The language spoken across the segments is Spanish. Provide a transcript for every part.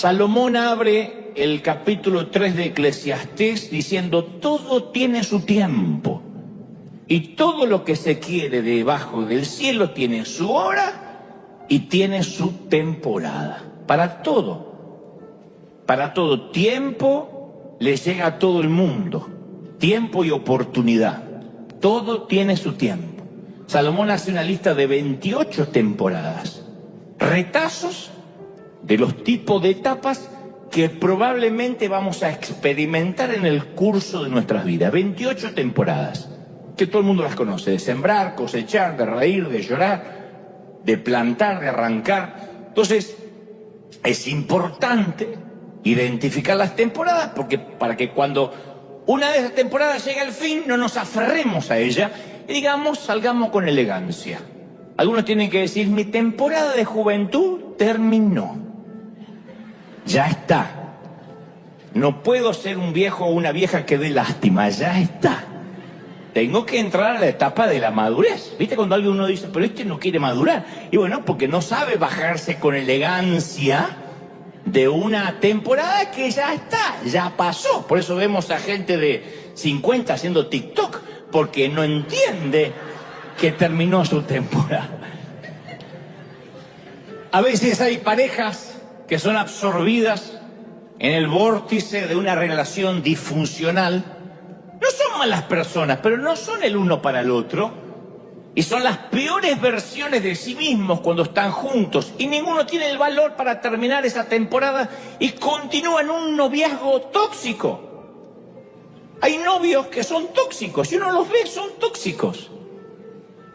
Salomón abre el capítulo 3 de Eclesiastés diciendo: todo tiene su tiempo y todo lo que se quiere debajo del cielo tiene su hora y tiene su temporada. Para todo tiempo le llega a todo el mundo, tiempo y oportunidad. Todo tiene su tiempo. Salomón hace una lista de 28 temporadas, retazos de los tipos de etapas que probablemente vamos a experimentar en el curso de nuestras vidas. 28 temporadas, que todo el mundo las conoce: de sembrar, cosechar, de reír, de llorar, de plantar, de arrancar. Entonces, es importante identificar las temporadas, porque para que cuando una de esas temporadas llegue al fin, no nos aferremos a ella y digamos, salgamos con elegancia. Algunos tienen que decir: mi temporada de juventud terminó. Ya está. No puedo ser un viejo o una vieja que dé lástima, ya está. Tengo que entrar a la etapa de la madurez. ¿Viste cuando uno dice, pero este no quiere madurar? Y bueno, porque no sabe bajarse con elegancia de una temporada que ya está, ya pasó. Por eso vemos a gente de 50 haciendo TikTok, porque no entiende que terminó su temporada. A veces hay parejas que son absorbidas en el vórtice de una relación disfuncional. No son malas personas, pero no son el uno para el otro. Y son las peores versiones de sí mismos cuando están juntos. Y ninguno tiene el valor para terminar esa temporada y continúan un noviazgo tóxico. Hay novios que son tóxicos. Si uno los ve, son tóxicos.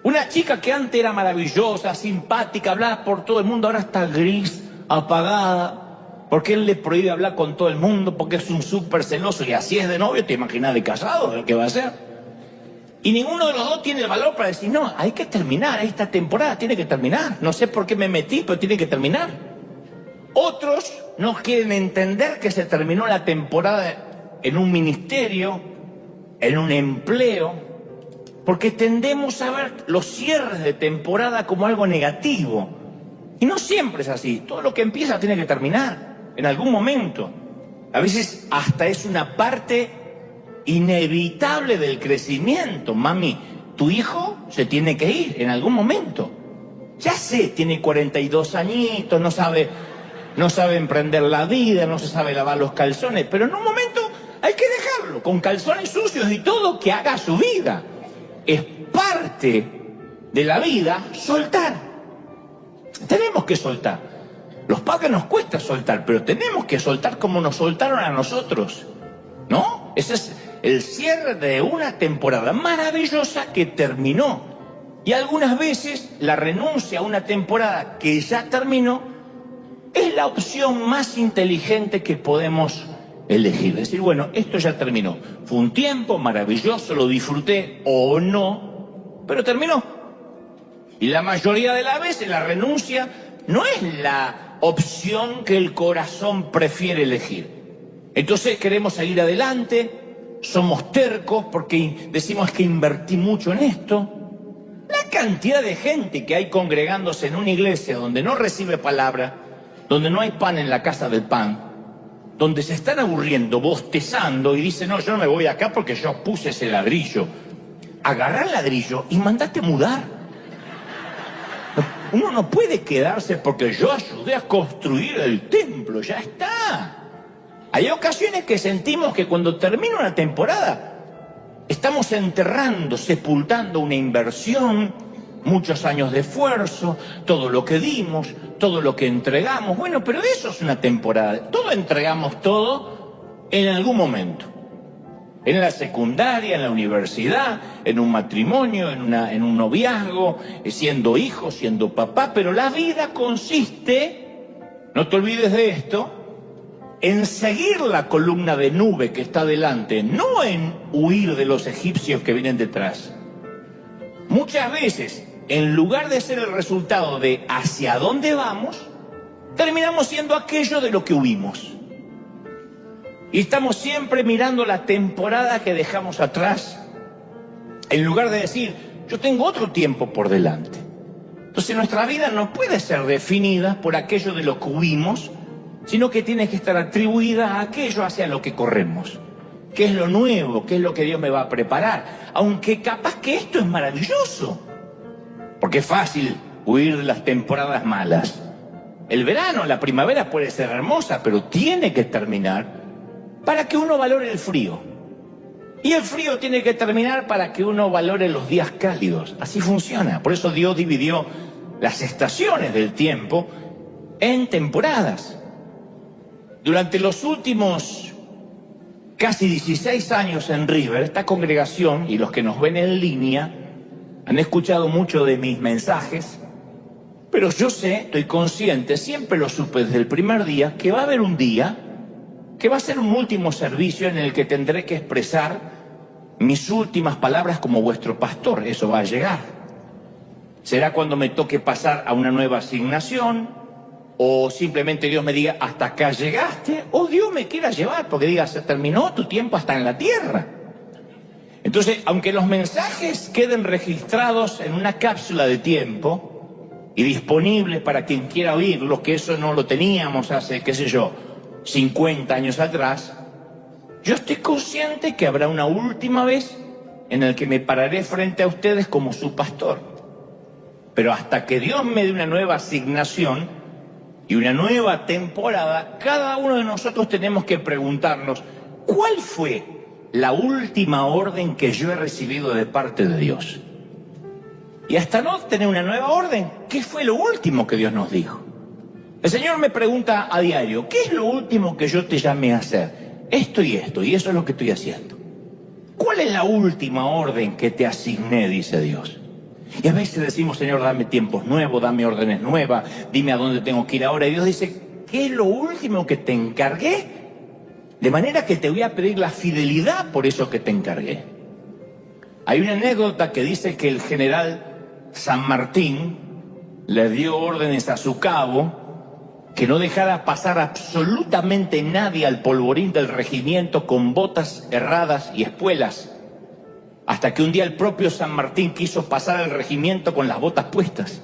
Una chica que antes era maravillosa, simpática, hablaba por todo el mundo, ahora está gris, apagada, porque él le prohíbe hablar con todo el mundo, porque es un súper celoso, y así es de novio. Te imaginas de casado, ¿qué va a hacer? Y ninguno de los dos tiene el valor para decir: no, hay que terminar, esta temporada tiene que terminar, no sé por qué me metí, pero tiene que terminar. Otros no quieren entender que se terminó la temporada en un ministerio, en un empleo, porque tendemos a ver los cierres de temporada como algo negativo. Y no siempre es así. Todo lo que empieza tiene que terminar en algún momento. A veces hasta es una parte inevitable del crecimiento. Mami, tu hijo se tiene que ir en algún momento. Ya sé, tiene 42 añitos, no sabe emprender la vida, no se sabe lavar los calzones, pero en un momento hay que dejarlo, con calzones sucios y todo, que haga su vida. Es parte de la vida soltar. Tenemos que soltar. Los padres nos cuesta soltar, pero tenemos que soltar como nos soltaron a nosotros, ¿no? Ese es el cierre de una temporada maravillosa que terminó. Y algunas veces la renuncia a una temporada que ya terminó es la opción más inteligente que podemos elegir. Decir, bueno, esto ya terminó. Fue un tiempo maravilloso, lo disfruté o no, pero terminó. Y la mayoría de las veces la renuncia no es la opción que el corazón prefiere elegir. Entonces queremos seguir adelante, somos tercos porque decimos que invertí mucho en esto. La cantidad de gente que hay congregándose en una iglesia donde no recibe palabra, donde no hay pan en la casa del pan, donde se están aburriendo, bostezando y dicen: no, yo no me voy acá porque yo puse ese ladrillo. Agarrá el ladrillo y mandate mudar. Uno no puede quedarse porque yo ayudé a construir el templo, ya está. Hay ocasiones que sentimos que cuando termina una temporada estamos enterrando, sepultando una inversión, muchos años de esfuerzo, todo lo que dimos, todo lo que entregamos. Bueno, pero eso es una temporada. Todo entregamos todo en algún momento. En la secundaria, en la universidad, en un matrimonio, en un noviazgo, siendo hijo, siendo papá. Pero la vida consiste, no te olvides de esto, en seguir la columna de nube que está delante, no en huir de los egipcios que vienen detrás. Muchas veces, en lugar de ser el resultado de hacia dónde vamos, terminamos siendo aquello de lo que huimos. Y estamos siempre mirando la temporada que dejamos atrás, en lugar de decir, yo tengo otro tiempo por delante. Entonces nuestra vida no puede ser definida por aquello de lo que huimos, sino que tiene que estar atribuida a aquello hacia lo que corremos. ¿Qué es lo nuevo? ¿Qué es lo que Dios me va a preparar? Aunque capaz que esto es maravilloso. Porque es fácil huir de las temporadas malas. El verano, la primavera puede ser hermosa, pero tiene que terminar para que uno valore el frío. Y el frío tiene que terminar para que uno valore los días cálidos. Así funciona. Por eso Dios dividió las estaciones del tiempo en temporadas. Durante los últimos casi 16 años en River, esta congregación y los que nos ven en línea han escuchado mucho de mis mensajes, pero yo sé, estoy consciente, siempre lo supe desde el primer día, que va a haber un día que va a ser un último servicio en el que tendré que expresar mis últimas palabras como vuestro pastor. Eso va a llegar. Será cuando me toque pasar a una nueva asignación, o simplemente Dios me diga, hasta acá llegaste, o Dios me quiera llevar, porque diga, se terminó tu tiempo hasta en la tierra. Entonces, aunque los mensajes queden registrados en una cápsula de tiempo y disponibles para quien quiera oírlos, que eso no lo teníamos hace, qué sé yo, 50 años atrás, yo estoy consciente que habrá una última vez en la que me pararé frente a ustedes como su pastor. Pero hasta que Dios me dé una nueva asignación y una nueva temporada, cada uno de nosotros tenemos que preguntarnos, ¿cuál fue la última orden que yo he recibido de parte de Dios? Y hasta no tener una nueva orden, ¿qué fue lo último que Dios nos dijo? El Señor me pregunta a diario, ¿qué es lo último que yo te llamé a hacer? Esto, y eso es lo que estoy haciendo. ¿Cuál es la última orden que te asigné? Dice Dios. Y a veces decimos, Señor, dame tiempos nuevos, dame órdenes nuevas, dime a dónde tengo que ir ahora. Y Dios dice, ¿qué es lo último que te encargué? De manera que te voy a pedir la fidelidad por eso que te encargué. Hay una anécdota que dice que el general San Martín le dio órdenes a su cabo que no dejara pasar absolutamente nadie al polvorín del regimiento con botas erradas y espuelas. Hasta que un día el propio San Martín quiso pasar al regimiento con las botas puestas.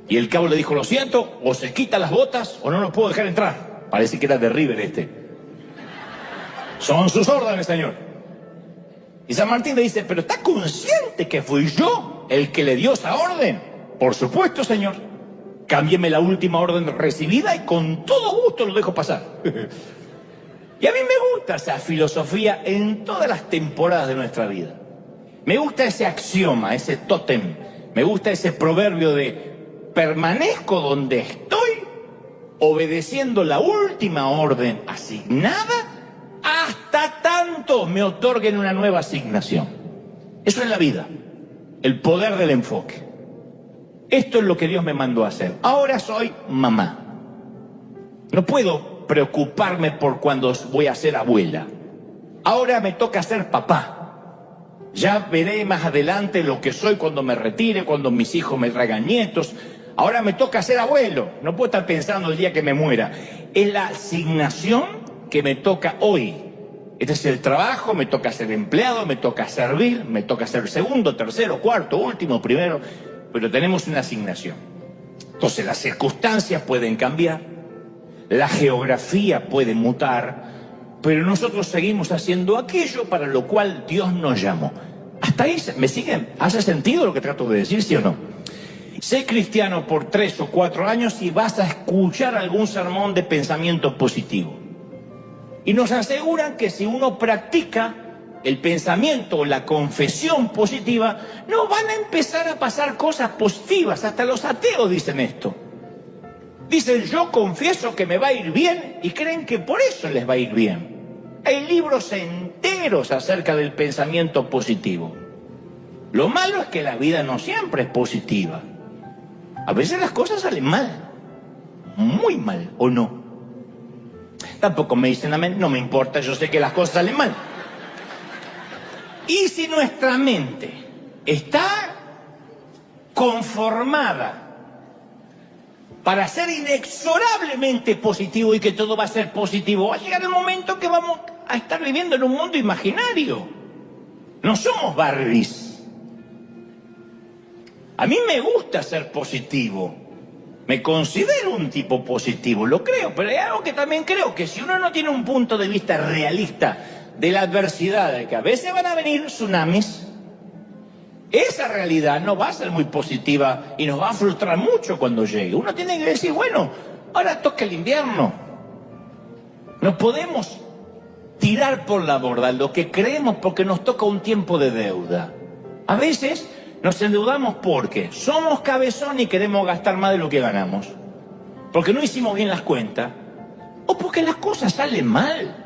Y el cabo le dijo, lo siento, o se quita las botas o no lo puedo dejar entrar. Parece que era de River este. Son sus órdenes, señor. Y San Martín le dice, pero ¿está consciente que fui yo el que le dio esa orden? Por supuesto, señor. Cámbieme la última orden recibida y con todo gusto lo dejo pasar. Y a mí me gusta esa filosofía en todas las temporadas de nuestra vida. Me gusta ese axioma, ese tótem. Me gusta ese proverbio de permanezco donde estoy, obedeciendo la última orden asignada, hasta tanto me otorguen una nueva asignación. Eso es la vida, el poder del enfoque. Esto es lo que Dios me mandó a hacer. Ahora soy mamá. No puedo preocuparme por cuando voy a ser abuela. Ahora me toca ser papá. Ya veré más adelante lo que soy cuando me retire, cuando mis hijos me traigan nietos. Ahora me toca ser abuelo. No puedo estar pensando el día que me muera. Es la asignación que me toca hoy. Este es el trabajo, me toca ser empleado, me toca servir, me toca ser segundo, tercero, cuarto, último, primero. Pero tenemos una asignación. Entonces las circunstancias pueden cambiar. La geografía puede mutar, pero nosotros seguimos haciendo aquello para lo cual Dios nos llamó. ¿Hasta ahí me siguen? ¿Hace sentido lo que trato de decir, sí o no? Sé cristiano por 3 o 4 años y vas a escuchar algún sermón de pensamiento positivo. Y nos aseguran que si uno practica el pensamiento o la confesión positiva, no van a empezar a pasar cosas positivas. Hasta los ateos dicen esto. Dicen, yo confieso que me va a ir bien, y creen que por eso les va a ir bien. Hay libros enteros acerca del pensamiento positivo. Lo malo es que la vida no siempre es positiva. A veces las cosas salen mal, muy mal, ¿o no? Tampoco me dicen amén, no me importa, yo sé que las cosas salen mal. Y si nuestra mente está conformada para ser inexorablemente positivo y que todo va a ser positivo, va a llegar el momento que vamos a estar viviendo en un mundo imaginario. No somos Barbies. A mí me gusta ser positivo. Me considero un tipo positivo, lo creo, pero hay algo que también creo, que si uno no tiene un punto de vista realista de la adversidad, de que a veces van a venir tsunamis, esa realidad no va a ser muy positiva y nos va a frustrar mucho cuando llegue. Uno tiene que decir, bueno, ahora toca el invierno. No podemos tirar por la borda lo que creemos porque nos toca un tiempo de deuda. A veces nos endeudamos porque somos cabezón y queremos gastar más de lo que ganamos, porque no hicimos bien las cuentas, o porque las cosas salen mal.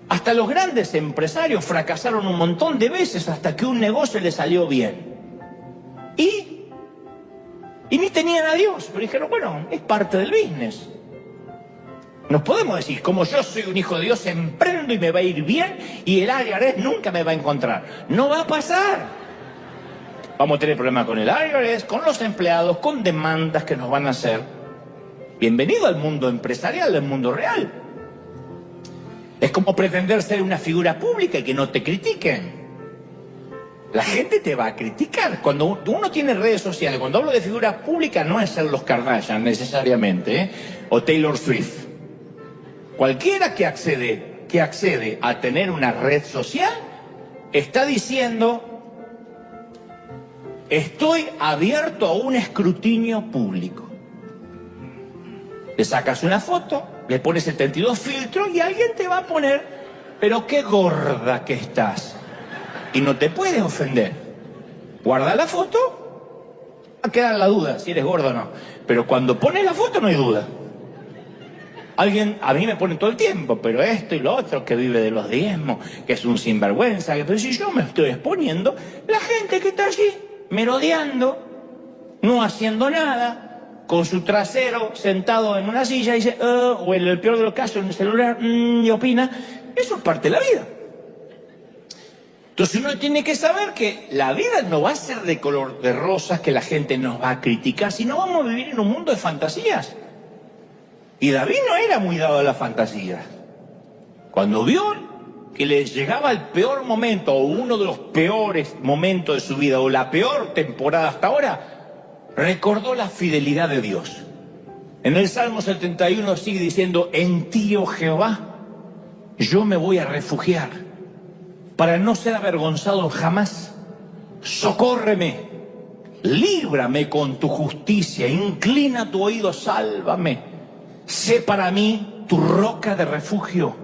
Hasta los grandes empresarios fracasaron un montón de veces hasta que un negocio les salió bien. Y ni tenían a Dios, pero dijeron, bueno, es parte del business. Nos podemos decir, como yo soy un hijo de Dios, emprendo y me va a ir bien y el IRS nunca me va a encontrar. No va a pasar. Vamos a tener problemas con el IRS, con los empleados, con demandas que nos van a hacer. Bienvenido al mundo empresarial, al mundo real. Es como pretender ser una figura pública y que no te critiquen. La gente te va a criticar. Cuando uno tiene redes sociales, cuando hablo de figura pública, no es ser los Kardashian necesariamente, o Taylor Swift. Cualquiera que accede a tener una red social está diciendo: estoy abierto a un escrutinio público. Le sacas una foto, le pones 72 filtros y alguien te va a poner, pero qué gorda que estás. Y no te puedes ofender. Guarda la foto, va a quedar la duda si eres gordo o no. Pero cuando pones la foto no hay duda. Alguien, a mí me pone todo el tiempo, pero esto y lo otro, que vive de los diezmos, que es un sinvergüenza, pero si yo me estoy exponiendo, la gente que está allí, merodeando, no haciendo nada, con su trasero sentado en una silla, dice, o en el peor de los casos, en el celular, y opina, eso es parte de la vida. Entonces uno tiene que saber que la vida no va a ser de color de rosas, que la gente nos va a criticar, sino vamos a vivir en un mundo de fantasías. Y David no era muy dado a la fantasía. Cuando vio que le llegaba el peor momento, o uno de los peores momentos de su vida, o la peor temporada hasta ahora, recordó la fidelidad de Dios. En el Salmo 71 sigue diciendo: en ti, oh Jehová, yo me voy a refugiar, para no ser avergonzado jamás. Socórreme, líbrame con tu justicia, inclina tu oído, sálvame. Sé para mí tu roca de refugio,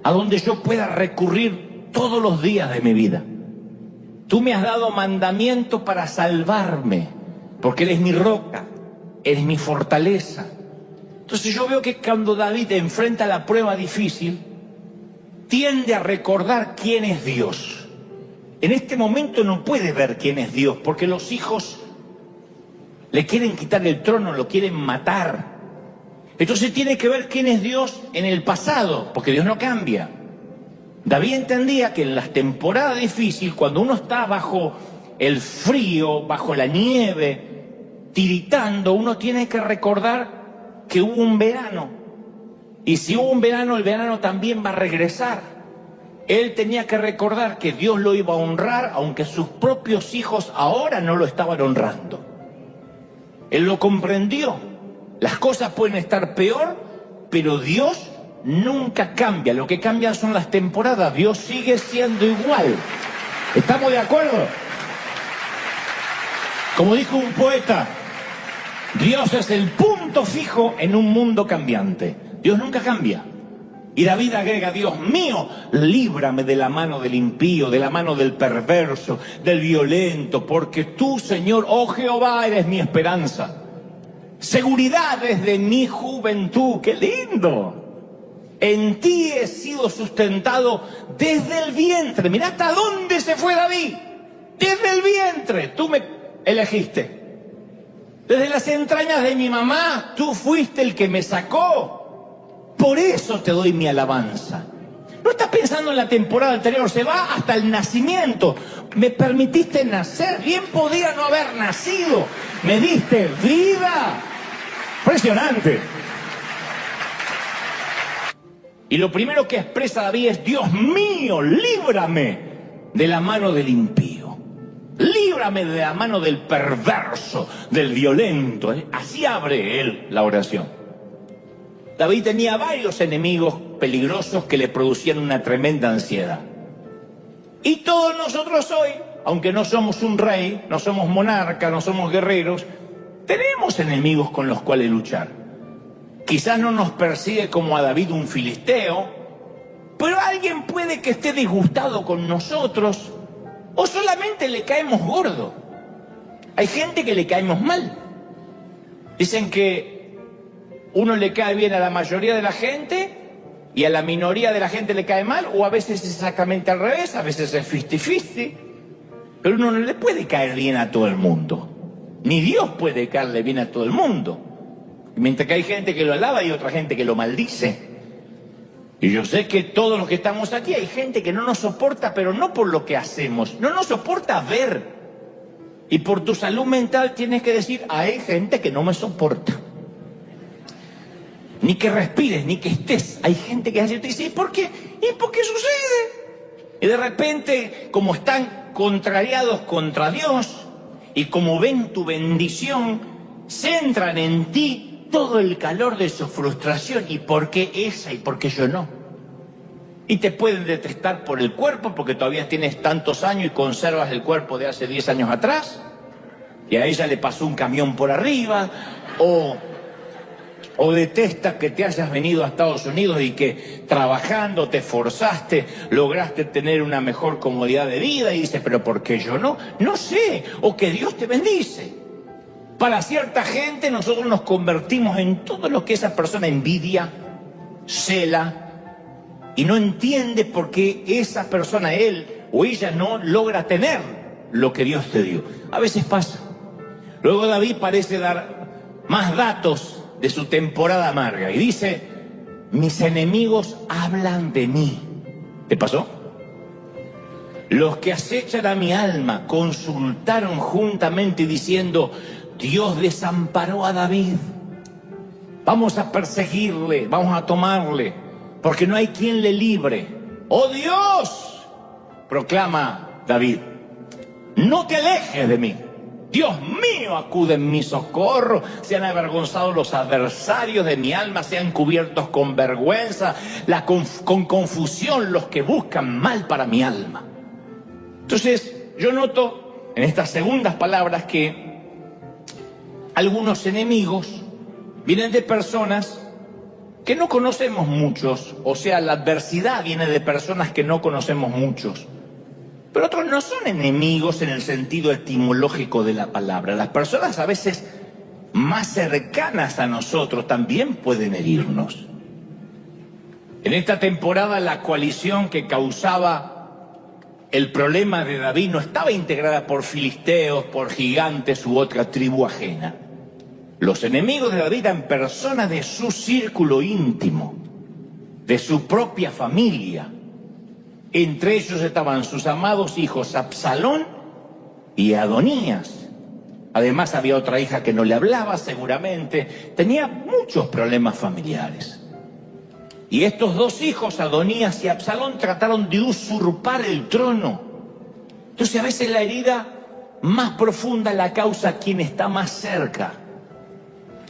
a donde yo pueda recurrir todos los días de mi vida. Tú me has dado mandamiento para salvarme, porque eres mi roca, eres mi fortaleza. Entonces yo veo que cuando David enfrenta la prueba difícil, tiende a recordar quién es Dios. En este momento no puede ver quién es Dios, porque los hijos le quieren quitar el trono, lo quieren matar. Entonces tiene que ver quién es Dios en el pasado, porque Dios no cambia. David entendía que en las temporadas difíciles, cuando uno está bajo el frío, bajo la nieve, tiritando, uno tiene que recordar que hubo un verano. Y si hubo un verano, el verano también va a regresar. Él tenía que recordar que Dios lo iba a honrar, aunque sus propios hijos ahora no lo estaban honrando. Él lo comprendió. Las cosas pueden estar peor, pero Dios nunca cambia. Lo que cambia son las temporadas. Dios sigue siendo igual. ¿Estamos de acuerdo? Como dijo un poeta, Dios es el punto fijo en un mundo cambiante. Dios nunca cambia. Y David agrega: Dios mío, líbrame de la mano del impío, de la mano del perverso, del violento, porque tú, Señor, oh Jehová, eres mi esperanza. Seguridad desde mi juventud. ¡Qué lindo! En ti he sido sustentado desde el vientre. Mirá hasta dónde se fue David. Desde el vientre. Tú me elegiste. Desde las entrañas de mi mamá, tú fuiste el que me sacó. Por eso te doy mi alabanza. No estás pensando en la temporada anterior, se va hasta el nacimiento. Me permitiste nacer, bien podía no haber nacido. Me diste vida. Impresionante. Y lo primero que expresa David es: Dios mío, líbrame de la mano del impío. Líbrame. líbrame de la mano del perverso, del violento. Así abre él la oración. David tenía varios enemigos peligrosos que le producían una tremenda ansiedad. Y todos nosotros hoy, aunque no somos un rey, no somos monarcas, no somos guerreros, tenemos enemigos con los cuales luchar. Quizás no nos persigue como a David un filisteo, pero alguien puede que esté disgustado con nosotros o solamente le caemos gordo. Hay gente que le caemos mal. Dicen que uno le cae bien a la mayoría de la gente y a la minoría de la gente le cae mal, o a veces es exactamente al revés, a veces es 50-50. Pero uno no le puede caer bien a todo el mundo. Ni Dios puede caerle bien a todo el mundo. Mientras que hay gente que lo alaba y otra gente que lo maldice. Y yo sé que todos los que estamos aquí hay gente que no nos soporta, pero no por lo que hacemos, no nos soporta ver. Y por tu salud mental tienes que decir, hay gente que no me soporta. Ni que respires, ni que estés. Hay gente que hace y te dice, ¿y por qué? ¿Y por qué sucede? Y de repente, como están contrariados contra Dios, y como ven tu bendición, centran en ti todo el calor de su frustración. ¿Y por qué esa y por qué yo no? Y te pueden detestar por el cuerpo, porque todavía tienes tantos años y conservas el cuerpo de hace 10 años atrás, y a ella le pasó un camión por arriba, o detesta que te hayas venido a Estados Unidos y que trabajando te forzaste, lograste tener una mejor comodidad de vida, y dice, pero ¿por qué yo no? No sé, o que Dios te bendice. Para cierta gente nosotros nos convertimos en todo lo que esa persona envidia, cela, y no entiende por qué esa persona, él o ella, no logra tener lo que Dios te dio. A veces pasa. Luego David parece dar más datos de su temporada amarga y dice, mis enemigos hablan de mí. ¿Te pasó? Los que acechan a mi alma consultaron juntamente diciendo, Dios desamparó a David. Vamos a perseguirle, vamos a tomarle, porque no hay quien le libre. ¡Oh Dios!, proclama David, no te alejes de mí. Dios mío, acude en mi socorro. Sean avergonzados los adversarios de mi alma, sean cubiertos con vergüenza, con confusión los que buscan mal para mi alma. Entonces, yo noto en estas segundas palabras que algunos enemigos vienen de personas que no conocemos muchos, o sea, la adversidad viene de personas que no conocemos muchos. Pero otros no son enemigos en el sentido etimológico de la palabra. Las personas a veces más cercanas a nosotros también pueden herirnos. En esta temporada la coalición que causaba el problema de David no estaba integrada por filisteos, por gigantes u otra tribu ajena. Los enemigos de David eran personas de su círculo íntimo, de su propia familia. Entre ellos estaban sus amados hijos Absalón y Adonías. Además había otra hija que no le hablaba seguramente. Tenía muchos problemas familiares. Y estos dos hijos, Adonías y Absalón, trataron de usurpar el trono. Entonces a veces la herida más profunda la causa quien está más cerca.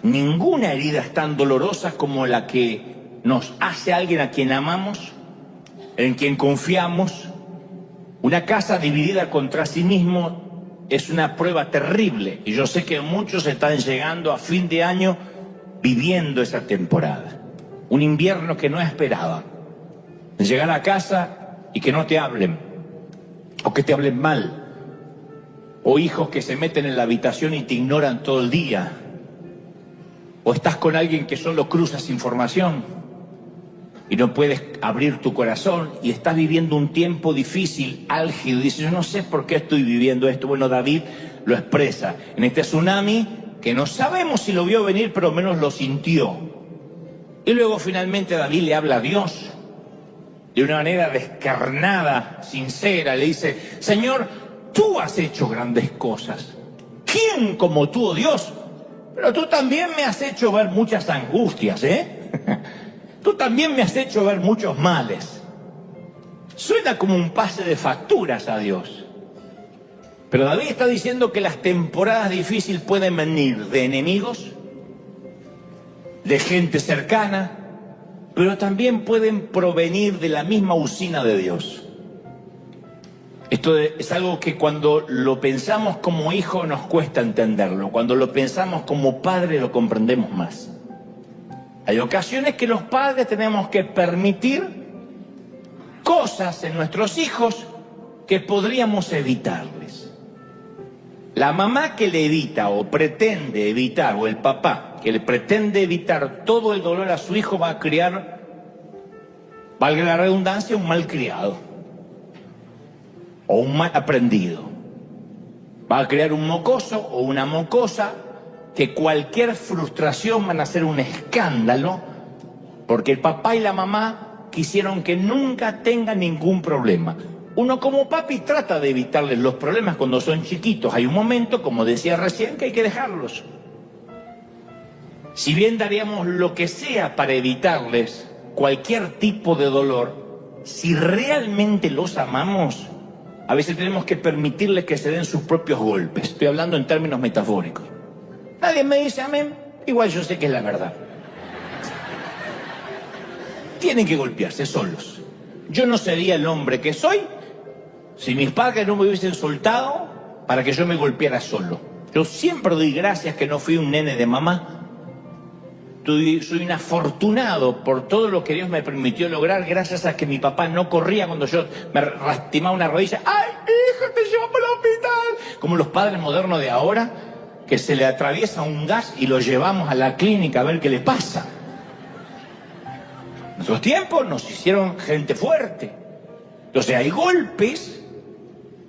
Ninguna herida es tan dolorosa como la que nos hace alguien a quien amamos, en quien confiamos. Una casa dividida contra sí mismo es una prueba terrible, y yo sé que muchos están llegando a fin de año viviendo esa temporada. Un invierno que no esperaban. Llegar a casa y que no te hablen, o que te hablen mal, o hijos que se meten en la habitación y te ignoran todo el día, o estás con alguien que solo cruzas información y no puedes abrir tu corazón, y estás viviendo un tiempo difícil, álgido, y dices, yo no sé por qué estoy viviendo esto. Bueno, David lo expresa en este tsunami que no sabemos si lo vio venir, pero menos lo sintió. Y luego finalmente David le habla a Dios de una manera descarnada, sincera. Le dice, Señor, tú has hecho grandes cosas. ¿Quién como tú, oh Dios? Pero tú también me has hecho ver muchas angustias, Tú también me has hecho ver muchos males. Suena como un pase de facturas a Dios. Pero David está diciendo que las temporadas difíciles pueden venir de enemigos, de gente cercana, pero también pueden provenir de la misma usina de Dios. Esto es algo que cuando lo pensamos como hijo nos cuesta entenderlo. Cuando lo pensamos como padre lo comprendemos más. Hay ocasiones que los padres tenemos que permitir cosas en nuestros hijos que podríamos evitarles. La mamá que le evita o pretende evitar, o el papá que le pretende evitar todo el dolor a su hijo, va a criar, valga la redundancia, un malcriado o un mal aprendido. Va a crear un mocoso o una mocosa que cualquier frustración van a hacer un escándalo, porque el papá y la mamá quisieron que nunca tengan ningún problema. Uno como papi trata de evitarles los problemas cuando son chiquitos. Hay un momento, como decía recién, que hay que dejarlos. Si bien daríamos lo que sea para evitarles cualquier tipo de dolor, si realmente los amamos, a veces tenemos que permitirles que se den sus propios golpes. Estoy hablando en términos metafóricos. Nadie me dice amén, igual yo sé que es la verdad. Tienen que golpearse solos. Yo no sería el hombre que soy si mis padres no me hubiesen soltado para que yo me golpeara solo. Yo siempre doy gracias que no fui un nene de mamá. Soy un afortunado por todo lo que Dios me permitió lograr gracias a que mi papá no corría cuando yo me lastimaba una rodilla. ¡Ay, hijo, te llevamos al hospital! Como los padres modernos de ahora, que se le atraviesa un gas y lo llevamos a la clínica a ver qué le pasa. En nuestros tiempos nos hicieron gente fuerte. Entonces hay golpes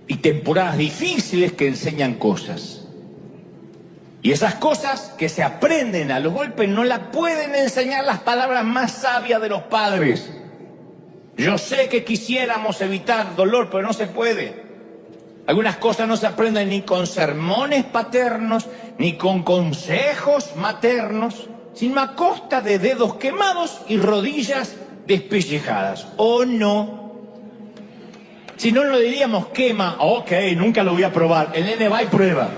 y temporadas difíciles que enseñan cosas. Y esas cosas que se aprenden a los golpes no las pueden enseñar las palabras más sabias de los padres. Yo sé que quisiéramos evitar dolor, pero no se puede. Algunas cosas no se aprenden ni con sermones paternos, ni con consejos maternos, sino a costa de dedos quemados y rodillas despellejadas. ¿O no? Si no lo diríamos quema, ok, nunca lo voy a probar. El nene va y prueba.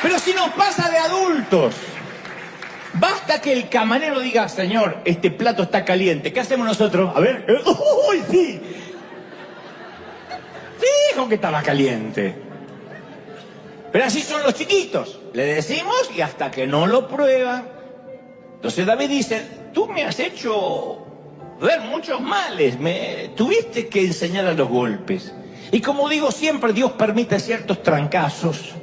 Pero si nos pasa de adultos, basta que el camarero diga, señor, este plato está caliente. ¿Qué hacemos nosotros? A ver, ¡uy, sí! Dijo que estaba caliente. Pero así son los chiquitos. Le decimos y hasta que no lo prueba. Entonces David dice, tú me has hecho ver muchos males, me tuviste que enseñar a los golpes. Y como digo siempre, Dios permite ciertos trancazos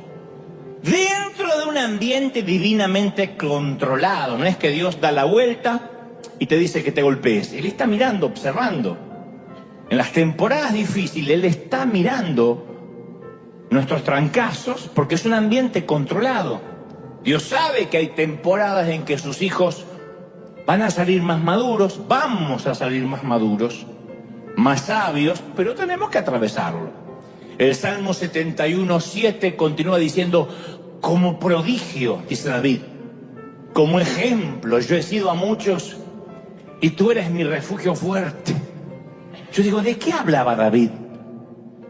dentro de un ambiente divinamente controlado. No es que Dios da la vuelta y te dice que te golpees. Él está mirando, observando. En las temporadas difíciles, Él está mirando nuestros trancazos porque es un ambiente controlado. Dios sabe que hay temporadas en que sus hijos van a salir más maduros, vamos a salir más maduros, más sabios, pero tenemos que atravesarlo. El Salmo 71:7 continúa diciendo, como prodigio, dice David, como ejemplo, yo he sido a muchos y tú eres mi refugio fuerte. Yo digo, ¿de qué hablaba David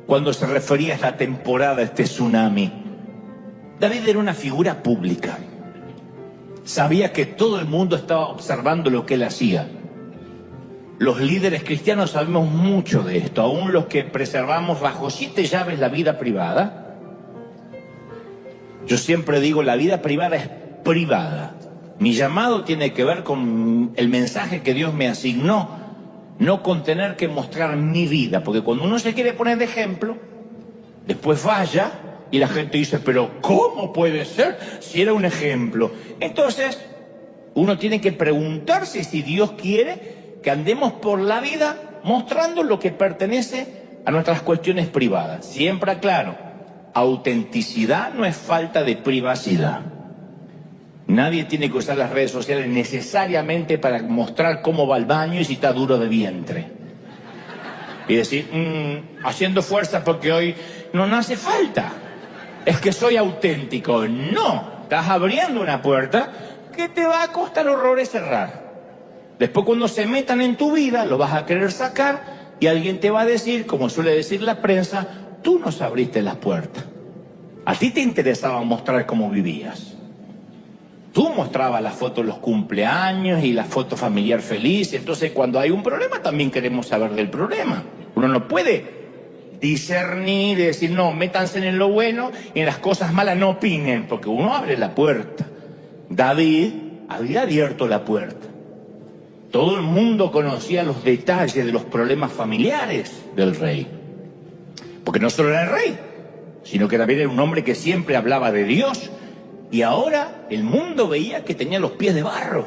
cuando se refería a esta temporada, a este tsunami? David era una figura pública. Sabía que todo el mundo estaba observando lo que él hacía. Los líderes cristianos sabemos mucho de esto, aún los que preservamos bajo 7 llaves la vida privada. Yo siempre digo, la vida privada es privada. Mi llamado tiene que ver con el mensaje que Dios me asignó, no con tener que mostrar mi vida, porque cuando uno se quiere poner de ejemplo, después falla y la gente dice, pero ¿cómo puede ser si era un ejemplo? Entonces, uno tiene que preguntarse si Dios quiere que andemos por la vida mostrando lo que pertenece a nuestras cuestiones privadas. Siempre aclaro, autenticidad no es falta de privacidad. Nadie tiene que usar las redes sociales necesariamente para mostrar cómo va al baño y si está duro de vientre. Y decir, haciendo fuerza porque hoy no hace falta. Es que soy auténtico. No, estás abriendo una puerta que te va a costar horrores cerrar. Después cuando se metan en tu vida, lo vas a querer sacar y alguien te va a decir, como suele decir la prensa, tú nos abriste las puertas. A ti te interesaba mostrar cómo vivías. Tú mostrabas las fotos de los cumpleaños y la foto familiar feliz. Entonces, cuando hay un problema, también queremos saber del problema. Uno no puede discernir y decir, no, métanse en lo bueno y en las cosas malas no opinen, porque uno abre la puerta. David había abierto la puerta. Todo el mundo conocía los detalles de los problemas familiares del rey. Porque no solo era el rey, sino que también era un hombre que siempre hablaba de Dios. Y ahora el mundo veía que tenía los pies de barro.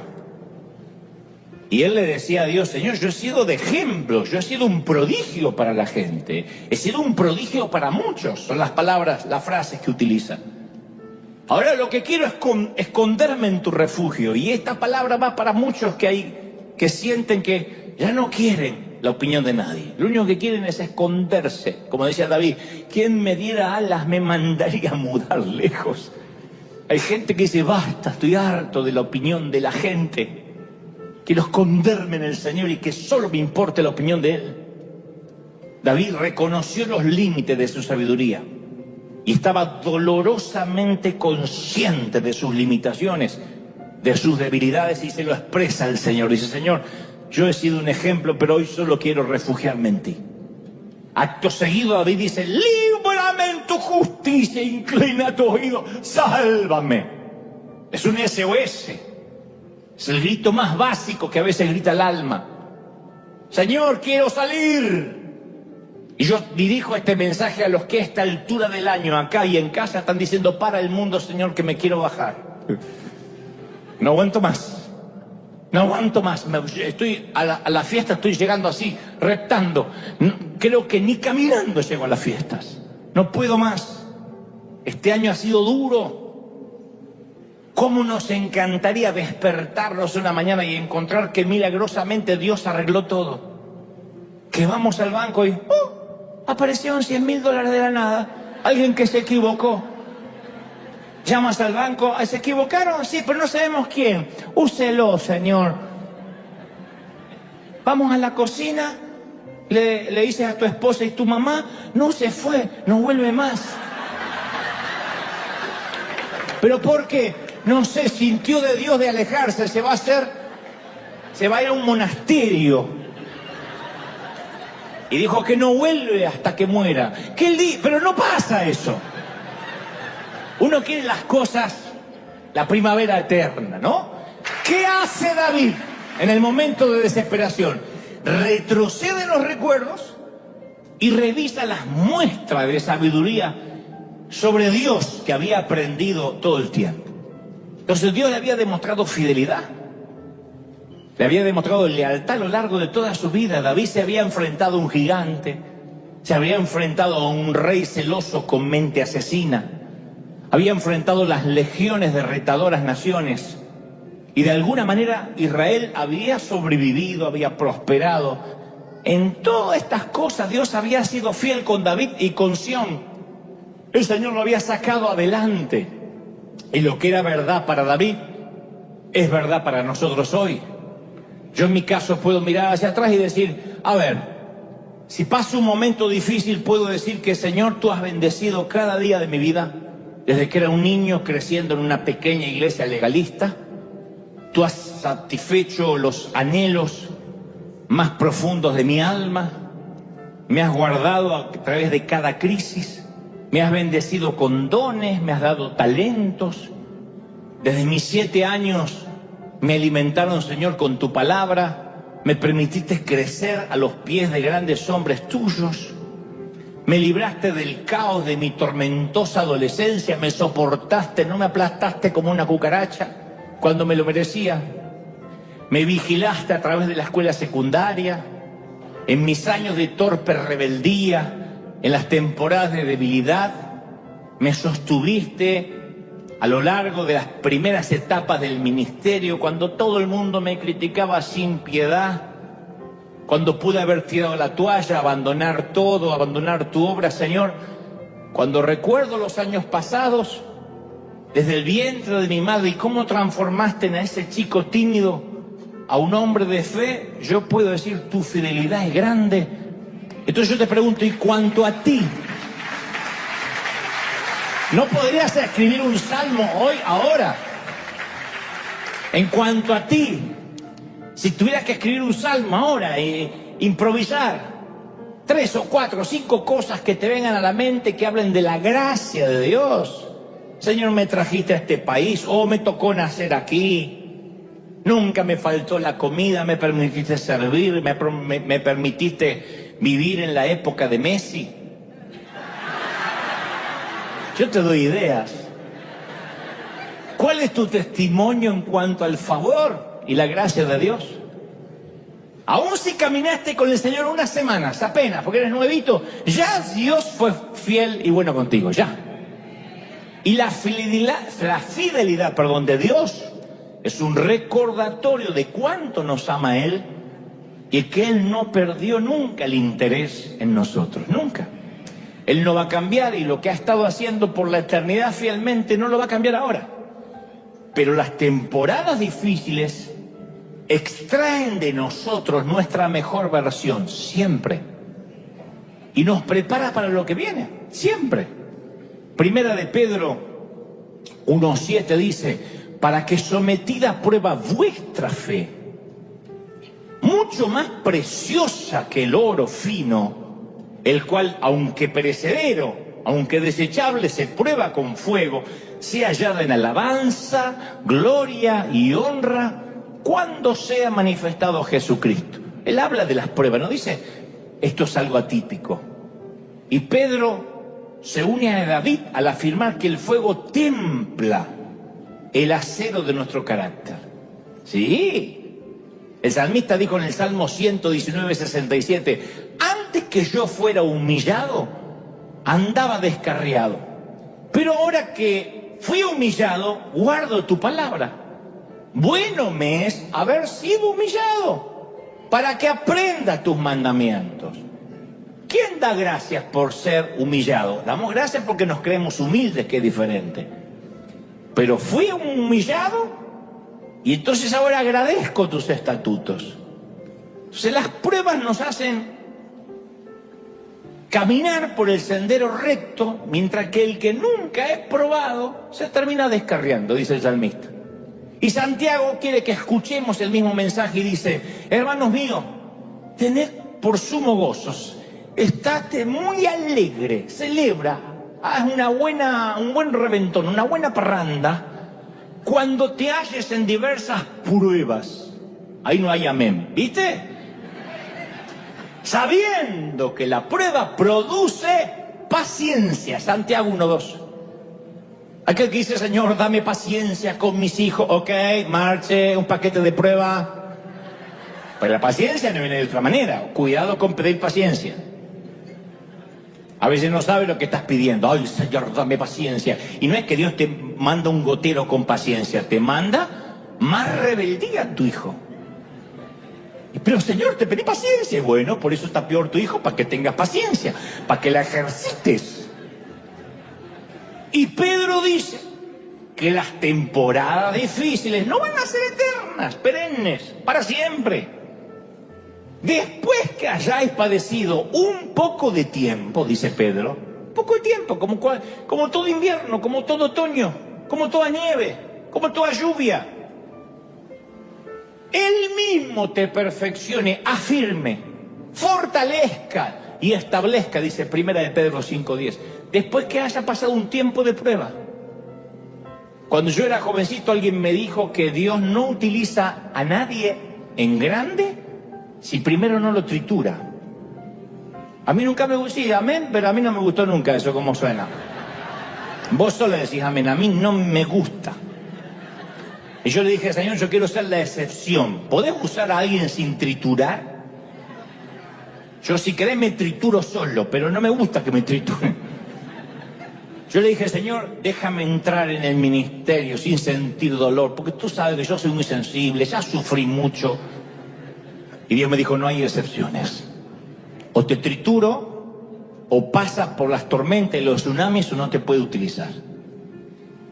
Y él le decía a Dios, Señor, yo he sido de ejemplo, yo he sido un prodigio para la gente. He sido un prodigio para muchos, son las palabras, las frases que utilizan. Ahora lo que quiero es esconderme en tu refugio. Y esta palabra va para muchos que sienten que ya no quieren la opinión de nadie. Lo único que quieren es esconderse. Como decía David, quien me diera alas me mandaría a mudar lejos. Hay gente que dice, basta, estoy harto de la opinión de la gente. Quiero esconderme en el Señor y que solo me importe la opinión de Él. David reconoció los límites de su sabiduría y estaba dolorosamente consciente de sus limitaciones, de sus debilidades, y se lo expresa al Señor. Dice, Señor, yo he sido un ejemplo, pero hoy solo quiero refugiarme en ti. Acto seguido David dice, líbrame en tu justicia, inclina tu oído, sálvame. Es un SOS. Es el grito más básico que a veces grita el alma. Señor, quiero salir. Y yo dirijo este mensaje a los que a esta altura del año, acá y en casa, están diciendo, para el mundo, Señor, que me quiero bajar. No aguanto más. No aguanto más. Estoy a la fiesta, estoy llegando así, reptando. Creo que ni caminando llego a las fiestas. No puedo más. Este año ha sido duro. ¿Cómo nos encantaría despertarnos una mañana y encontrar que milagrosamente Dios arregló todo? Que vamos al banco y aparecieron $100,000 de la nada. Alguien que se equivocó. Llamas al banco, ¿se equivocaron? Sí, pero no sabemos quién. Úselo, Señor. Vamos a la cocina, le dices a tu esposa y tu mamá, no se fue, no vuelve más. ¿Pero por qué? No sé, sintió de Dios de alejarse, se va a ir a un monasterio. Y dijo que no vuelve hasta que muera. Pero no pasa eso. Uno quiere las cosas, la primavera eterna, ¿no? ¿Qué hace David en el momento de desesperación? Retrocede los recuerdos y revisa las muestras de sabiduría sobre Dios que había aprendido todo el tiempo. Entonces Dios le había demostrado fidelidad, le había demostrado lealtad a lo largo de toda su vida. David se había enfrentado a un gigante, se había enfrentado a un rey celoso con mente asesina, había enfrentado las legiones de retadoras naciones, y de alguna manera Israel había sobrevivido, había prosperado. En todas estas cosas Dios había sido fiel con David y con Sión. El Señor lo había sacado adelante. Y lo que era verdad para David es verdad para nosotros hoy. Yo en mi caso puedo mirar hacia atrás y decir, a ver, si paso un momento difícil puedo decir que Señor, tú has bendecido cada día de mi vida, desde que era un niño creciendo en una pequeña iglesia legalista. Tú has satisfecho los anhelos más profundos de mi alma, me has guardado a través de cada crisis. Me has bendecido con dones, me has dado talentos. Desde mis 7 años me alimentaron, Señor, con tu palabra. Me permitiste crecer a los pies de grandes hombres tuyos. Me libraste del caos de mi tormentosa adolescencia. Me soportaste, no me aplastaste como una cucaracha cuando me lo merecía. Me vigilaste a través de la escuela secundaria, en mis años de torpe rebeldía, en las temporadas de debilidad. Me sostuviste a lo largo de las primeras etapas del ministerio, cuando todo el mundo me criticaba sin piedad, cuando pude haber tirado la toalla, abandonar todo, abandonar tu obra, Señor. Cuando recuerdo los años pasados, desde el vientre de mi madre, y cómo transformaste en ese chico tímido a un hombre de fe, yo puedo decir, tu fidelidad es grande. Entonces yo te pregunto, ¿y cuanto a ti? ¿No podrías escribir un salmo hoy, ahora? En cuanto a ti, si tuvieras que escribir un salmo ahora, improvisar 3 o 4 o 5 cosas que te vengan a la mente que hablen de la gracia de Dios. Señor, me trajiste a este país, me tocó nacer aquí, nunca me faltó la comida, me permitiste servir, me permitiste vivir en la época de Messi. Yo te doy ideas. ¿Cuál es tu testimonio en cuanto al favor y la gracia de Dios? Aún si caminaste con el Señor unas semanas, apenas, porque eres nuevito, ya Dios fue fiel y bueno contigo, ya. Y la fidelidad de Dios es un recordatorio de cuánto nos ama Él y que Él no perdió nunca el interés en nosotros, nunca. Él no va a cambiar y lo que ha estado haciendo por la eternidad fielmente no lo va a cambiar ahora. Pero las temporadas difíciles extraen de nosotros nuestra mejor versión, siempre. Y nos prepara para lo que viene, siempre. Primera de Pedro 1:7 dice, para que sometida a prueba vuestra fe, mucho más preciosa que el oro fino, el cual, aunque perecedero, aunque desechable, se prueba con fuego, sea hallada en alabanza, gloria y honra cuando sea manifestado Jesucristo. Él habla de las pruebas, no dice, esto es algo atípico. Y Pedro se une a David al afirmar que el fuego templa el acero de nuestro carácter. Sí. El salmista dijo en el Salmo 119:67, antes que yo fuera humillado, andaba descarriado. Pero ahora que fui humillado, guardo tu palabra. Bueno me es haber sido humillado, para que aprenda tus mandamientos. ¿Quién da gracias por ser humillado? Damos gracias porque nos creemos humildes, que es diferente. Pero fui humillado y entonces ahora agradezco tus estatutos. Entonces las pruebas nos hacen caminar por el sendero recto, mientras que el que nunca es probado se termina descarriando, dice el salmista. Y Santiago quiere que escuchemos el mismo mensaje y dice, hermanos míos, tened por sumo gozos, estate muy alegre, celebra, haz un buen reventón, una buena parranda, cuando te halles en diversas pruebas. Ahí no hay amén, ¿viste? Sabiendo que la prueba produce paciencia. Santiago 1:2. Aquel que dice, Señor, dame paciencia con mis hijos. Ok, marche, un paquete de prueba. Pero la paciencia no viene de otra manera. Cuidado con pedir paciencia. A veces no sabes lo que estás pidiendo. Ay, Señor, dame paciencia. Y no es que Dios te manda un gotero con paciencia. Te manda más rebeldía a tu hijo. Pero Señor, te pedí paciencia. Bueno, por eso está peor tu hijo, para que tengas paciencia, para que la ejercites. Y Pedro dice que las temporadas difíciles no van a ser eternas, perennes, para siempre. Después que hayáis padecido un poco de tiempo, dice Pedro, poco de tiempo, como todo invierno, como todo otoño, como toda nieve, como toda lluvia, Él mismo te perfeccione, afirme, fortalezca y establezca, dice Primera de Pedro 5:10, después que haya pasado un tiempo de prueba. Cuando yo era jovencito, alguien me dijo que Dios no utiliza a nadie en grande si primero no lo tritura. A mí nunca me gustó, sí, amén, pero a mí no me gustó nunca eso como suena. Vos solo decís amén, a mí no me gusta. Y yo le dije, Señor, yo quiero ser la excepción. ¿Podés usar a alguien sin triturar? Yo si querés me trituro solo, pero no me gusta que me trituren. Yo le dije, Señor, déjame entrar en el ministerio sin sentir dolor, porque tú sabes que yo soy muy sensible, ya sufrí mucho. Y Dios me dijo, no hay excepciones. O te trituro, o pasas por las tormentas y los tsunamis, o no te puede utilizar.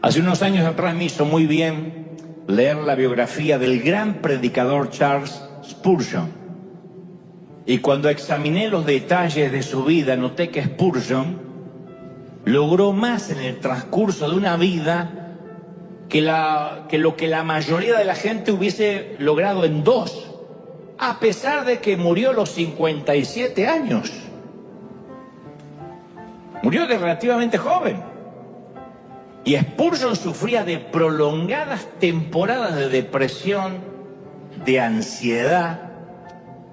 Hace unos años atrás me hizo muy bien leer la biografía del gran predicador Charles Spurgeon. Y cuando examiné los detalles de su vida, noté que Spurgeon logró más en el transcurso de una vida que lo que la mayoría de la gente hubiese logrado en 2, a pesar de que murió a los 57 años. Murió de relativamente joven. Y Spurgeon sufría de prolongadas temporadas de depresión, de ansiedad,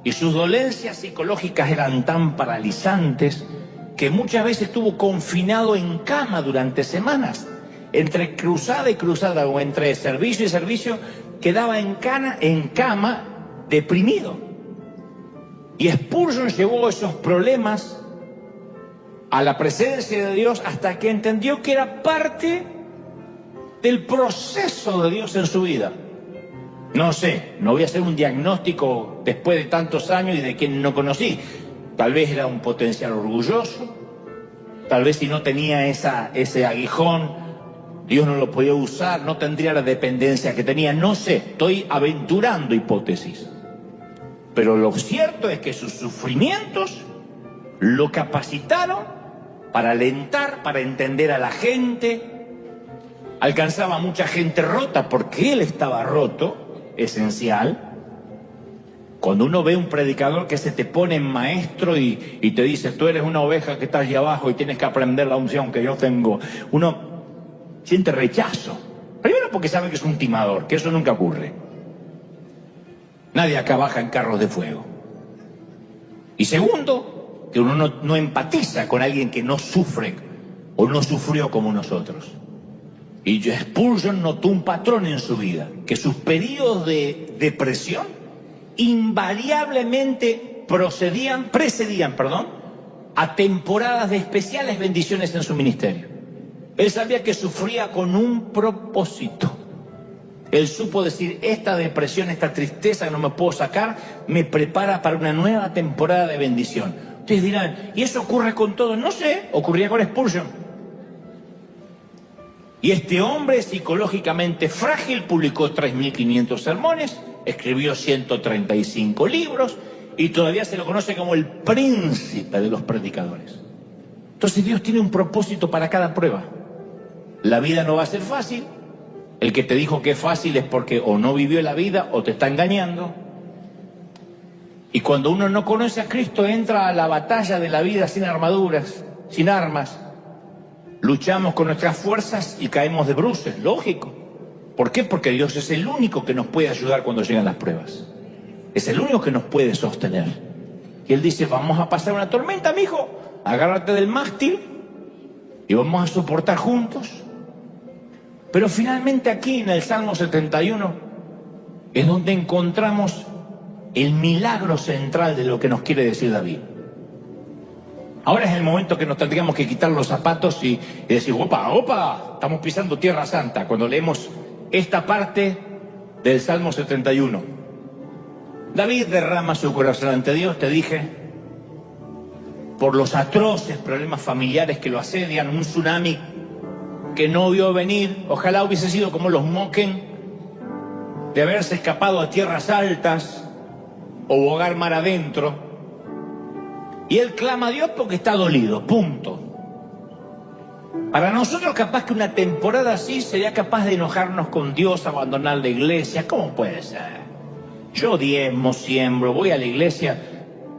y sus dolencias psicológicas eran tan paralizantes que muchas veces estuvo confinado en cama durante semanas. Entre cruzada y cruzada, o entre servicio y servicio, quedaba en cama deprimido. Y Spurgeon llevó esos problemas a la presencia de Dios hasta que entendió que era parte del proceso de Dios en su vida. No sé, no voy a hacer un diagnóstico después de tantos años y de quien no conocí. Tal vez era un potencial orgulloso, tal vez si no tenía ese aguijón, Dios no lo podía usar, no tendría la dependencia que tenía, no sé, estoy aventurando hipótesis. Pero lo cierto es que sus sufrimientos lo capacitaron para alentar, para entender a la gente. Alcanzaba a mucha gente rota porque él estaba roto, esencial. Cuando uno ve un predicador que se te pone en maestro y te dice, tú eres una oveja que estás allá abajo y tienes que aprender la unción que yo tengo, uno siente rechazo. Primero porque sabe que es un timador, que eso nunca ocurre. Nadie acá baja en carros de fuego. Y segundo, que uno no empatiza con alguien que no sufre o no sufrió como nosotros. Y Spurgeon notó un patrón en su vida, que sus periodos de depresión invariablemente precedían a temporadas de especiales bendiciones en su ministerio. Él sabía que sufría con un propósito. Él supo decir, esta depresión, esta tristeza que no me puedo sacar, me prepara para una nueva temporada de bendición. Ustedes dirán, ¿y eso ocurre con todos? No sé, ocurría con Spurgeon. Y este hombre psicológicamente frágil publicó 3.500 sermones, escribió 135 libros y todavía se lo conoce como el príncipe de los predicadores. Entonces Dios tiene un propósito para cada prueba. La vida no va a ser fácil. El que te dijo que es fácil es porque o no vivió la vida o te está engañando. Y cuando uno no conoce a Cristo, entra a la batalla de la vida sin armaduras, sin armas. Luchamos con nuestras fuerzas y caemos de bruces, lógico. ¿Por qué? Porque Dios es el único que nos puede ayudar cuando llegan las pruebas. Es el único que nos puede sostener. Y Él dice, vamos a pasar una tormenta, mijo. Agárrate del mástil y vamos a soportar juntos. Pero finalmente aquí en el Salmo 71 es donde encontramos el milagro central de lo que nos quiere decir David. Ahora es el momento que nos tendríamos que quitar los zapatos y decir, opa, estamos pisando tierra santa, cuando leemos esta parte del Salmo 71. David derrama su corazón ante Dios, te dije, por los atroces problemas familiares que lo asedian, un tsunami que no vio venir. Ojalá hubiese sido como los Moken, de haberse escapado a tierras altas o bogar mar adentro. Y él clama a Dios porque está dolido, punto. Para nosotros capaz que una temporada así sería capaz de enojarnos con Dios, abandonar la iglesia. ¿Cómo puede ser? Yo diezmo, siembro, voy a la iglesia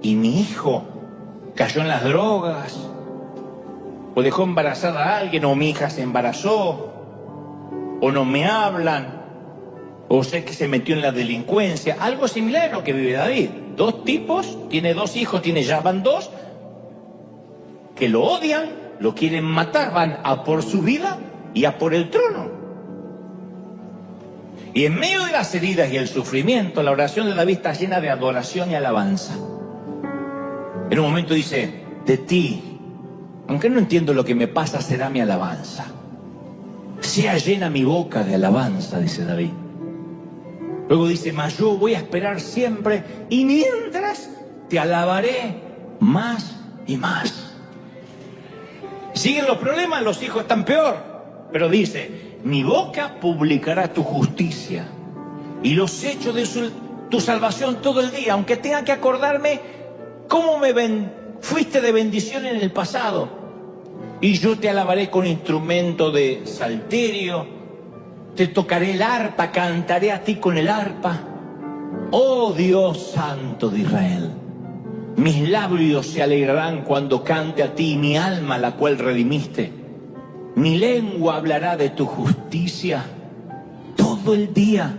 y mi hijo cayó en las drogas, o dejó embarazada a alguien, o mi hija se embarazó, o no me hablan, o sé que se metió en la delincuencia. Algo similar a lo que vive David. 2 tipos, tiene 2 hijos, van 2 que lo odian, lo quieren matar, van a por su vida y a por el trono. Y en medio de las heridas y el sufrimiento, la oración de David está llena de adoración y alabanza. En un momento dice, de ti, aunque no entiendo lo que me pasa, será mi alabanza. Sea llena mi boca de alabanza, dice David. Luego dice, mas yo voy a esperar siempre y mientras te alabaré más y más. Siguen los problemas, los hijos están peor, pero dice, mi boca publicará tu justicia y los hechos de tu salvación todo el día, aunque tenga que acordarme cómo fuiste de bendición en el pasado y yo te alabaré con instrumento de salterio, te tocaré el arpa, cantaré a ti con el arpa. Oh Dios santo de Israel, mis labios se alegrarán cuando cante a ti, mi alma la cual redimiste. Mi lengua hablará de tu justicia todo el día,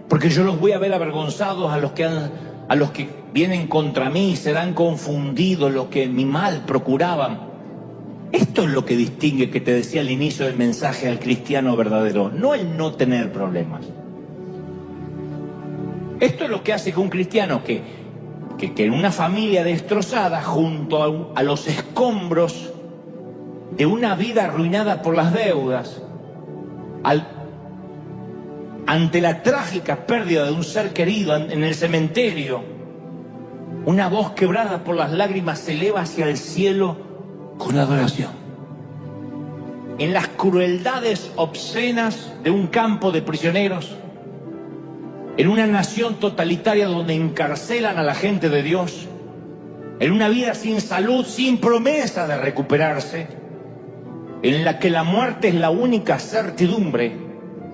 porque yo los voy a ver avergonzados a los que vienen contra mí, serán confundidos los que mi mal procuraban. Esto es lo que distingue, que te decía al inicio del mensaje, al cristiano verdadero, no el no tener problemas. Esto es lo que hace que un cristiano que en una familia destrozada, junto a los escombros de una vida arruinada por las deudas, ante la trágica pérdida de un ser querido en el cementerio, una voz quebrada por las lágrimas se eleva hacia el cielo con adoración. En las crueldades obscenas de un campo de prisioneros, en una nación totalitaria donde encarcelan a la gente de Dios, en una vida sin salud, sin promesa de recuperarse, en la que la muerte es la única certidumbre,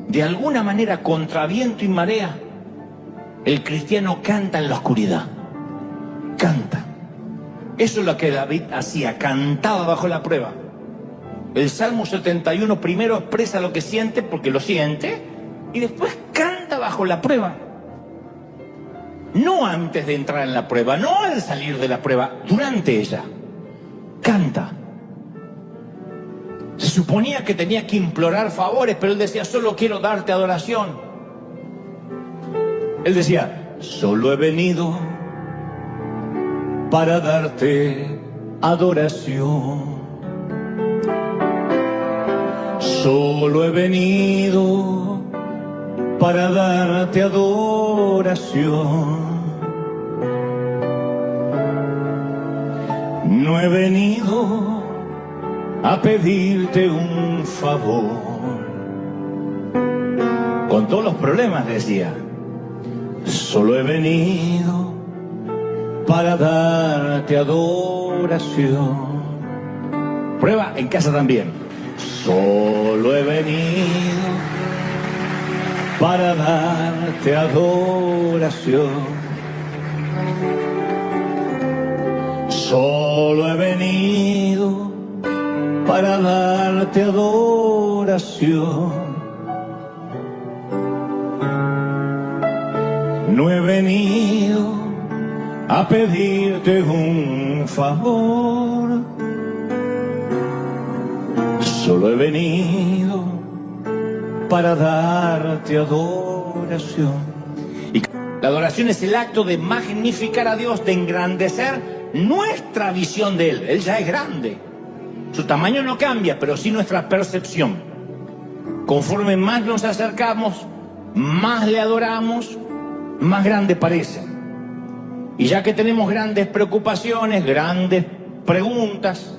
de alguna manera contra viento y marea, el cristiano canta en la oscuridad. Canta. Eso es lo que David hacía, cantaba bajo la prueba. El Salmo 71 primero expresa lo que siente, porque lo siente, y después canta bajo la prueba. No antes de entrar en la prueba, no al salir de la prueba, durante ella. Canta. Se suponía que tenía que implorar favores, pero él decía, solo quiero darte adoración. Él decía, solo he venido para darte adoración. Solo he venido para darte adoración. No he venido a pedirte un favor. Con todos los problemas decía, solo he venido para darte adoración. Prueba en casa también. Solo he venido para darte adoración. Solo he venido para darte adoración. No he venido a pedirte un favor. Solo he venido para darte adoración. Y la adoración es el acto de magnificar a Dios, de engrandecer nuestra visión de Él. Él ya es grande. Su tamaño no cambia, pero sí nuestra percepción. Conforme más nos acercamos, más le adoramos, más grande parece. Y ya que tenemos grandes preocupaciones, grandes preguntas,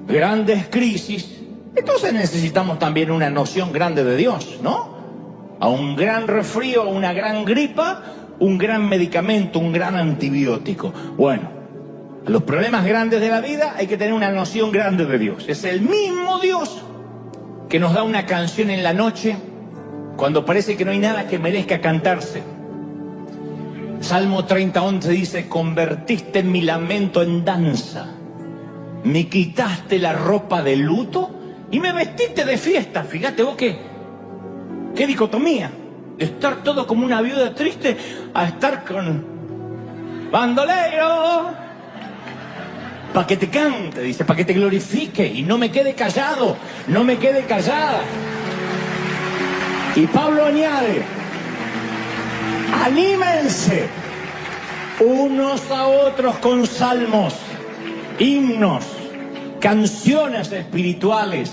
grandes crisis, entonces necesitamos también una noción grande de Dios, ¿no? A un gran resfrío, a una gran gripa, un gran medicamento, un gran antibiótico. Bueno, a los problemas grandes de la vida hay que tener una noción grande de Dios. Es el mismo Dios que nos da una canción en la noche cuando parece que no hay nada que merezca cantarse. Salmo 30:11 dice, convertiste mi lamento en danza, me quitaste la ropa de luto y me vestiste de fiesta. Fíjate vos qué dicotomía, de estar todo como una viuda triste a estar con bandolero, para que te cante, dice, para que te glorifique y no me quede callado, no me quede callada. Y Pablo añade, anímense unos a otros con salmos, himnos, canciones espirituales.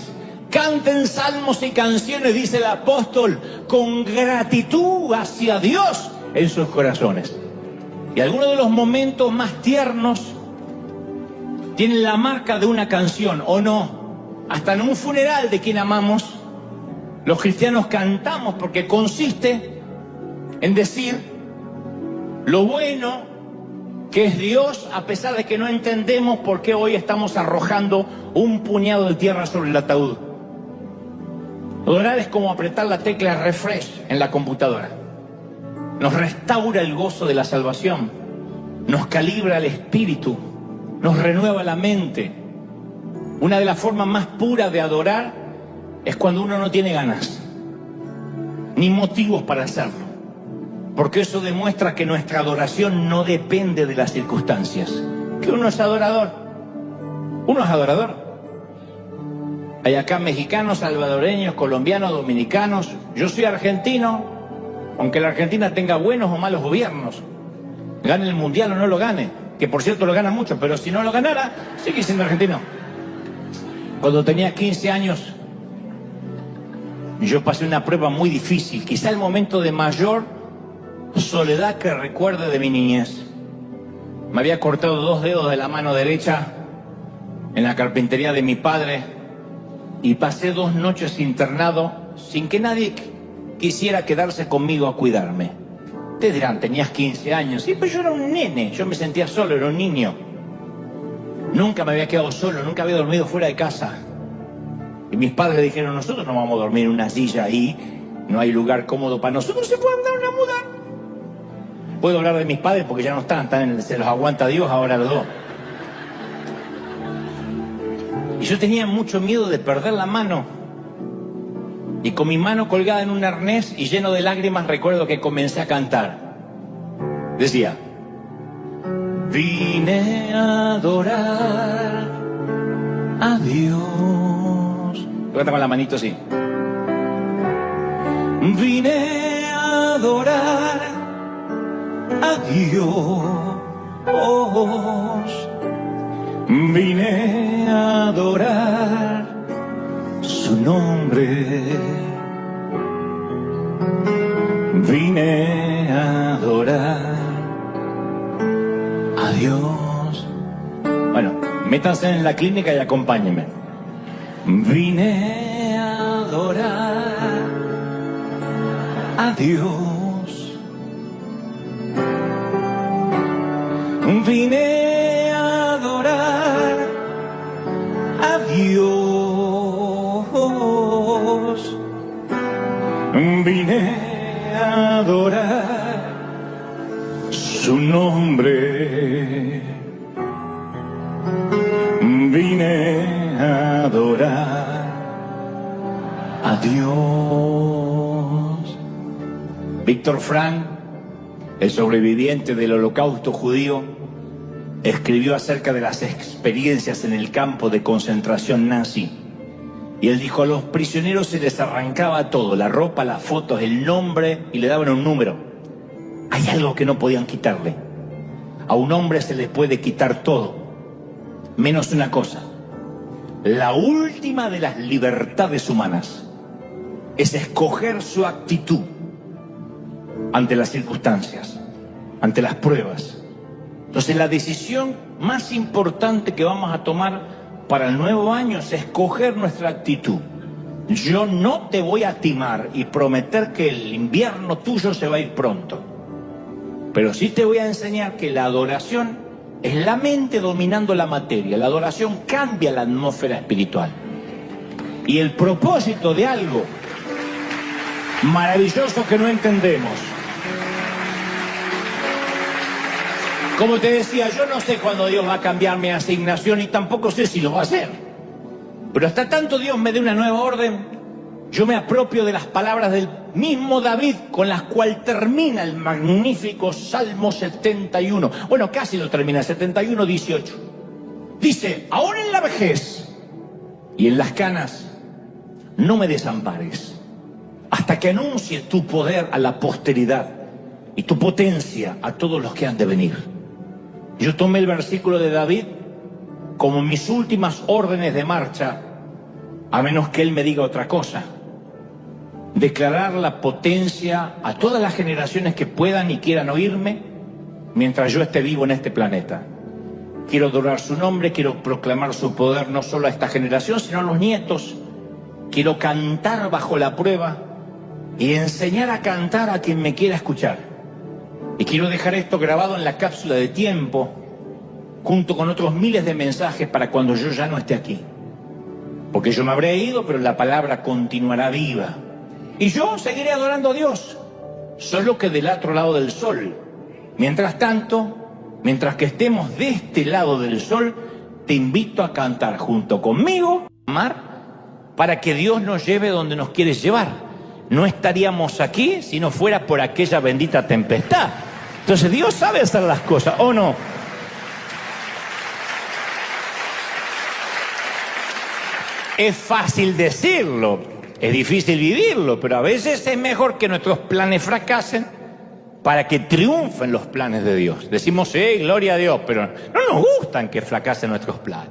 Canten salmos y canciones, dice el apóstol, con gratitud hacia Dios en sus corazones. Y algunos de los momentos más tiernos tienen la marca de una canción, ¿o no? Hasta en un funeral de quien amamos, los cristianos cantamos, porque consiste en decir lo bueno que es Dios, a pesar de que no entendemos por qué hoy estamos arrojando un puñado de tierra sobre el ataúd. Adorar es como apretar la tecla refresh en la computadora. Nos restaura el gozo de la salvación, nos calibra el espíritu, nos renueva la mente. Una de las formas más puras de adorar es cuando uno no tiene ganas, ni motivos para hacerlo, porque eso demuestra que nuestra adoración no depende de las circunstancias, que uno es adorador. Uno es adorador. Hay acá mexicanos, salvadoreños, colombianos, dominicanos. Yo soy argentino, aunque la Argentina tenga buenos o malos gobiernos, gane el mundial o no lo gane, que por cierto lo gana mucho, pero si no lo ganara, sigue siendo argentino. Cuando tenía 15 años, yo pasé una prueba muy difícil, quizá el momento de mayor soledad que recuerde de mi niñez. Me había cortado 2 dedos de la mano derecha en la carpintería de mi padre y pasé 2 noches internado sin que nadie quisiera quedarse conmigo a cuidarme. Ustedes dirán, tenías 15 años. Sí, pues yo era un nene, yo me sentía solo, era un niño. Nunca me había quedado solo, nunca había dormido fuera de casa. Y mis padres dijeron, nosotros no vamos a dormir en una silla ahí, no hay lugar cómodo para nosotros, se pueden dar una muda. Puedo hablar de mis padres porque ya no están se los aguanta Dios ahora los 2. Y yo tenía mucho miedo de perder la mano. Y con mi mano colgada en un arnés y lleno de lágrimas recuerdo que comencé a cantar. Decía, vine a adorar a Dios. Canta con la manito así. Vine a adorar a Dios. Vine a adorar su nombre. Vine a adorar a Dios. Bueno, métanse en la clínica y acompáñenme. Vine a adorar a Dios. Vine a adorar a Dios. Vine a adorar su nombre. Vine a adorar a Dios. Víctor Frank, el sobreviviente del Holocausto judío, escribió acerca de las experiencias en el campo de concentración nazi. Y él dijo, a los prisioneros se les arrancaba todo, la ropa, las fotos, el nombre, y le daban un número. Hay algo que no podían quitarle. A un hombre se le puede quitar todo, menos una cosa. La última de las libertades humanas es escoger su actitud ante las circunstancias, ante las pruebas. Entonces la decisión más importante que vamos a tomar para el nuevo año es escoger nuestra actitud. Yo no te voy a timar y prometer que el invierno tuyo se va a ir pronto, pero sí te voy a enseñar que la adoración es la mente dominando la materia. La adoración cambia la atmósfera espiritual. Y el propósito de algo maravilloso que no entendemos. Como te decía, yo no sé cuándo Dios va a cambiar mi asignación y tampoco sé si lo va a hacer. Pero hasta tanto Dios me dé una nueva orden, yo me apropio de las palabras del mismo David con las cuales termina el magnífico Salmo 71. Bueno, casi lo termina, 71, 18. Dice, aún en la vejez y en las canas, no me desampares, hasta que anuncie tu poder a la posteridad y tu potencia a todos los que han de venir. Yo tomé el versículo de David como mis últimas órdenes de marcha, a menos que él me diga otra cosa. Declarar la potencia a todas las generaciones que puedan y quieran oírme mientras yo esté vivo en este planeta. Quiero adorar su nombre, quiero proclamar su poder no solo a esta generación, sino a los nietos. Quiero cantar bajo la prueba y enseñar a cantar a quien me quiera escuchar. Y quiero dejar esto grabado en la cápsula de tiempo, junto con otros miles de mensajes para cuando yo ya no esté aquí. Porque yo me habré ido, pero la palabra continuará viva. Y yo seguiré adorando a Dios, solo que del otro lado del sol. Mientras tanto, mientras que estemos de este lado del sol, te invito a cantar junto conmigo, para que Dios nos lleve donde nos quiere llevar. No estaríamos aquí si no fuera por aquella bendita tempestad. Entonces Dios sabe hacer las cosas, ¿o no? Es fácil decirlo, es difícil vivirlo, pero a veces es mejor que nuestros planes fracasen para que triunfen los planes de Dios. Decimos, sí, gloria a Dios, pero no nos gustan que fracasen nuestros planes.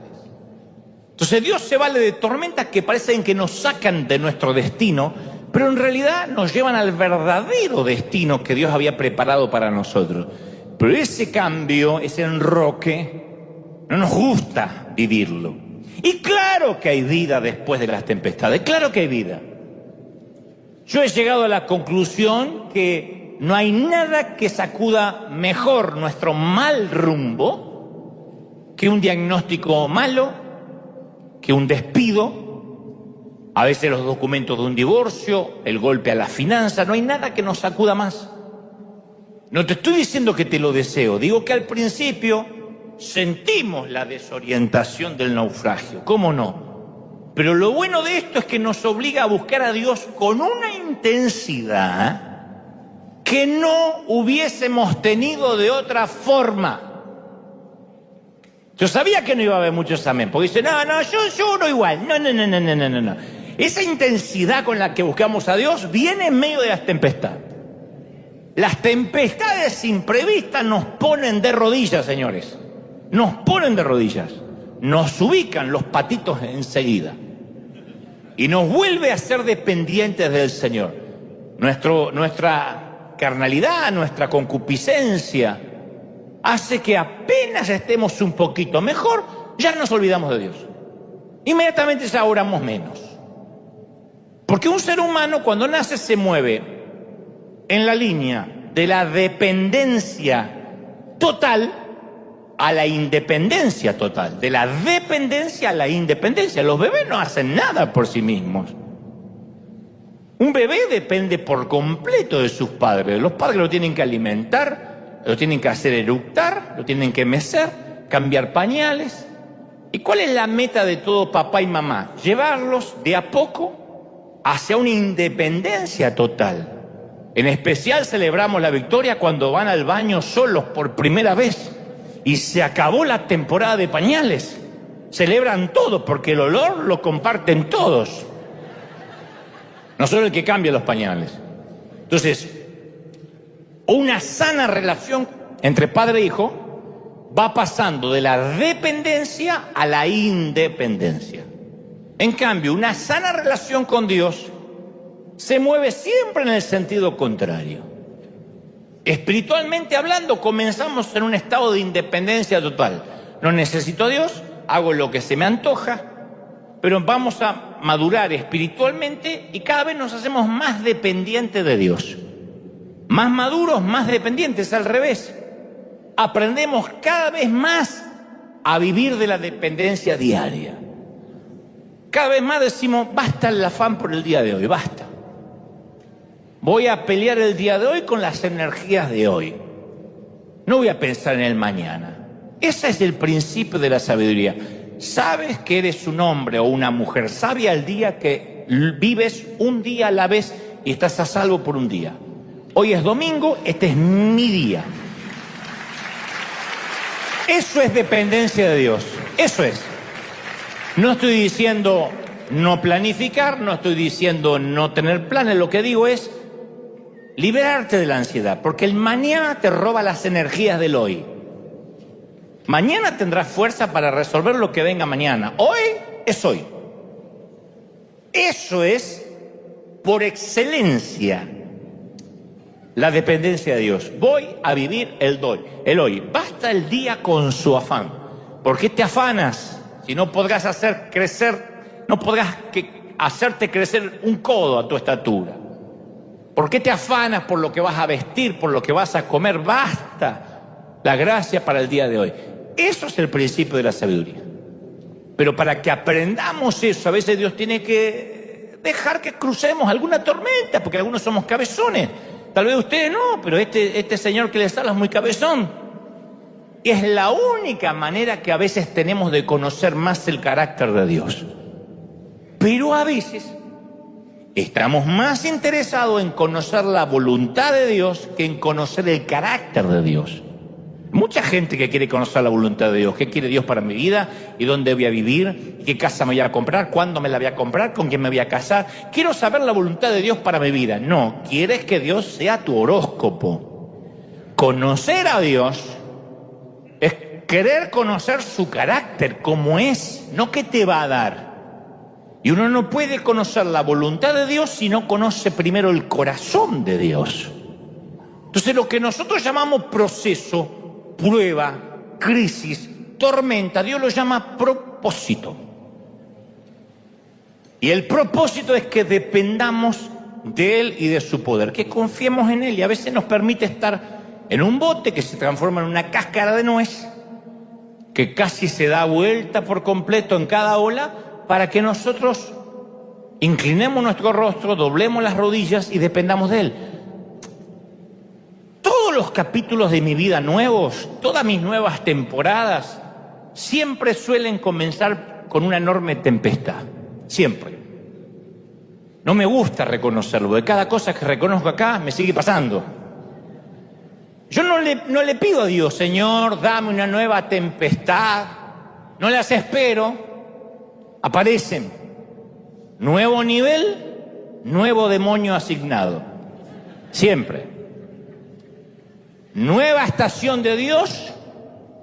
Entonces Dios se vale de tormentas que parecen que nos sacan de nuestro destino, pero en realidad nos llevan al verdadero destino que Dios había preparado para nosotros. Pero ese cambio, ese enroque, no nos gusta vivirlo. Y claro que hay vida después de las tempestades, claro que hay vida. Yo he llegado a la conclusión que no hay nada que sacuda mejor nuestro mal rumbo que un diagnóstico malo, que un despido, a veces los documentos de un divorcio, el golpe a la finanza. No hay nada que nos sacuda más. No te estoy diciendo que te lo deseo, digo que al principio sentimos la desorientación del naufragio, ¿cómo no? Pero lo bueno de esto es que nos obliga a buscar a Dios con una intensidad que no hubiésemos tenido de otra forma. Yo sabía que no iba a haber muchos amén, porque dicen, no, yo uno igual. No. Esa intensidad con la que buscamos a Dios viene en medio de las tempestades. Las tempestades imprevistas nos ponen de rodillas, señores. Nos ponen de rodillas. Nos ubican los patitos enseguida. Y nos vuelve a ser dependientes del Señor. Nuestra carnalidad, nuestra concupiscencia, hace que apenas estemos un poquito mejor, ya nos olvidamos de Dios. Inmediatamente ya oramos menos. Porque un ser humano cuando nace se mueve en la línea de la dependencia total a la independencia total. De la dependencia a la independencia. Los bebés no hacen nada por sí mismos. Un bebé depende por completo de sus padres. Los padres lo tienen que alimentar, lo tienen que hacer eructar, lo tienen que mecer, cambiar pañales. ¿Y cuál es la meta de todo papá y mamá? Llevarlos de a poco hacia una independencia total. En especial celebramos la victoria cuando van al baño solos por primera vez y se acabó la temporada de pañales. Celebran todo porque el olor lo comparten todos. No solo el que cambia los pañales. Entonces, una sana relación entre padre e hijo va pasando de la dependencia a la independencia. En cambio, una sana relación con Dios se mueve siempre en el sentido contrario. Espiritualmente hablando, comenzamos en un estado de independencia total. No necesito a Dios, hago lo que se me antoja, pero vamos a madurar espiritualmente y cada vez nos hacemos más dependientes de Dios. Más maduros, más dependientes, al revés. Aprendemos cada vez más a vivir de la dependencia diaria. Cada vez más decimos, basta el afán por el día de hoy, basta. Voy a pelear el día de hoy con las energías de hoy. No voy a pensar en el mañana. Ese es el principio de la sabiduría. Sabes que eres un hombre o una mujer sabia el día que vives un día a la vez y estás a salvo por un día. Hoy es domingo, este es mi día. Eso es dependencia de Dios, eso es. No estoy diciendo no planificar, no estoy diciendo no tener planes, lo que digo es liberarte de la ansiedad, porque el mañana te roba las energías del hoy. Mañana tendrás fuerza para resolver lo que venga mañana. Hoy es hoy. Eso es, por excelencia, la dependencia de Dios. Voy a vivir el hoy. Basta el día con su afán. ¿Por qué te afanas si no podrás hacerte crecer un codo a tu estatura? ¿Por qué te afanas por lo que vas a vestir, por lo que vas a comer? Basta la gracia para el día de hoy. Eso es el principio de la sabiduría. Pero para que aprendamos eso, a veces Dios tiene que dejar que crucemos alguna tormenta, porque algunos somos cabezones. Tal vez ustedes no, pero este señor que les habla es muy cabezón. Y es la única manera que a veces tenemos de conocer más el carácter de Dios. Pero a veces estamos más interesados en conocer la voluntad de Dios que en conocer el carácter de Dios. Mucha gente que quiere conocer la voluntad de Dios. ¿Qué quiere Dios para mi vida? ¿Y dónde voy a vivir? ¿Qué casa me voy a comprar? ¿Cuándo me la voy a comprar? ¿Con quién me voy a casar? Quiero saber la voluntad de Dios para mi vida. No, quieres que Dios sea tu horóscopo. Conocer a Dios es querer conocer su carácter, cómo es, no qué te va a dar. Y uno no puede conocer la voluntad de Dios si no conoce primero el corazón de Dios. Entonces lo que nosotros llamamos proceso, prueba, crisis, tormenta, Dios lo llama propósito. Y el propósito es que dependamos de Él y de su poder, que confiemos en Él, y a veces nos permite estar en un bote que se transforma en una cáscara de nuez, que casi se da vuelta por completo en cada ola, para que nosotros inclinemos nuestro rostro, doblemos las rodillas y dependamos de Él. Todos los capítulos de mi vida nuevos, todas mis nuevas temporadas, siempre suelen comenzar con una enorme tempestad. Siempre. No me gusta reconocerlo, de cada cosa que reconozco acá me sigue pasando. Yo no le pido a Dios, Señor, dame una nueva tempestad. No las espero. Aparecen. Nuevo nivel, nuevo demonio asignado. Siempre. Nueva estación de Dios,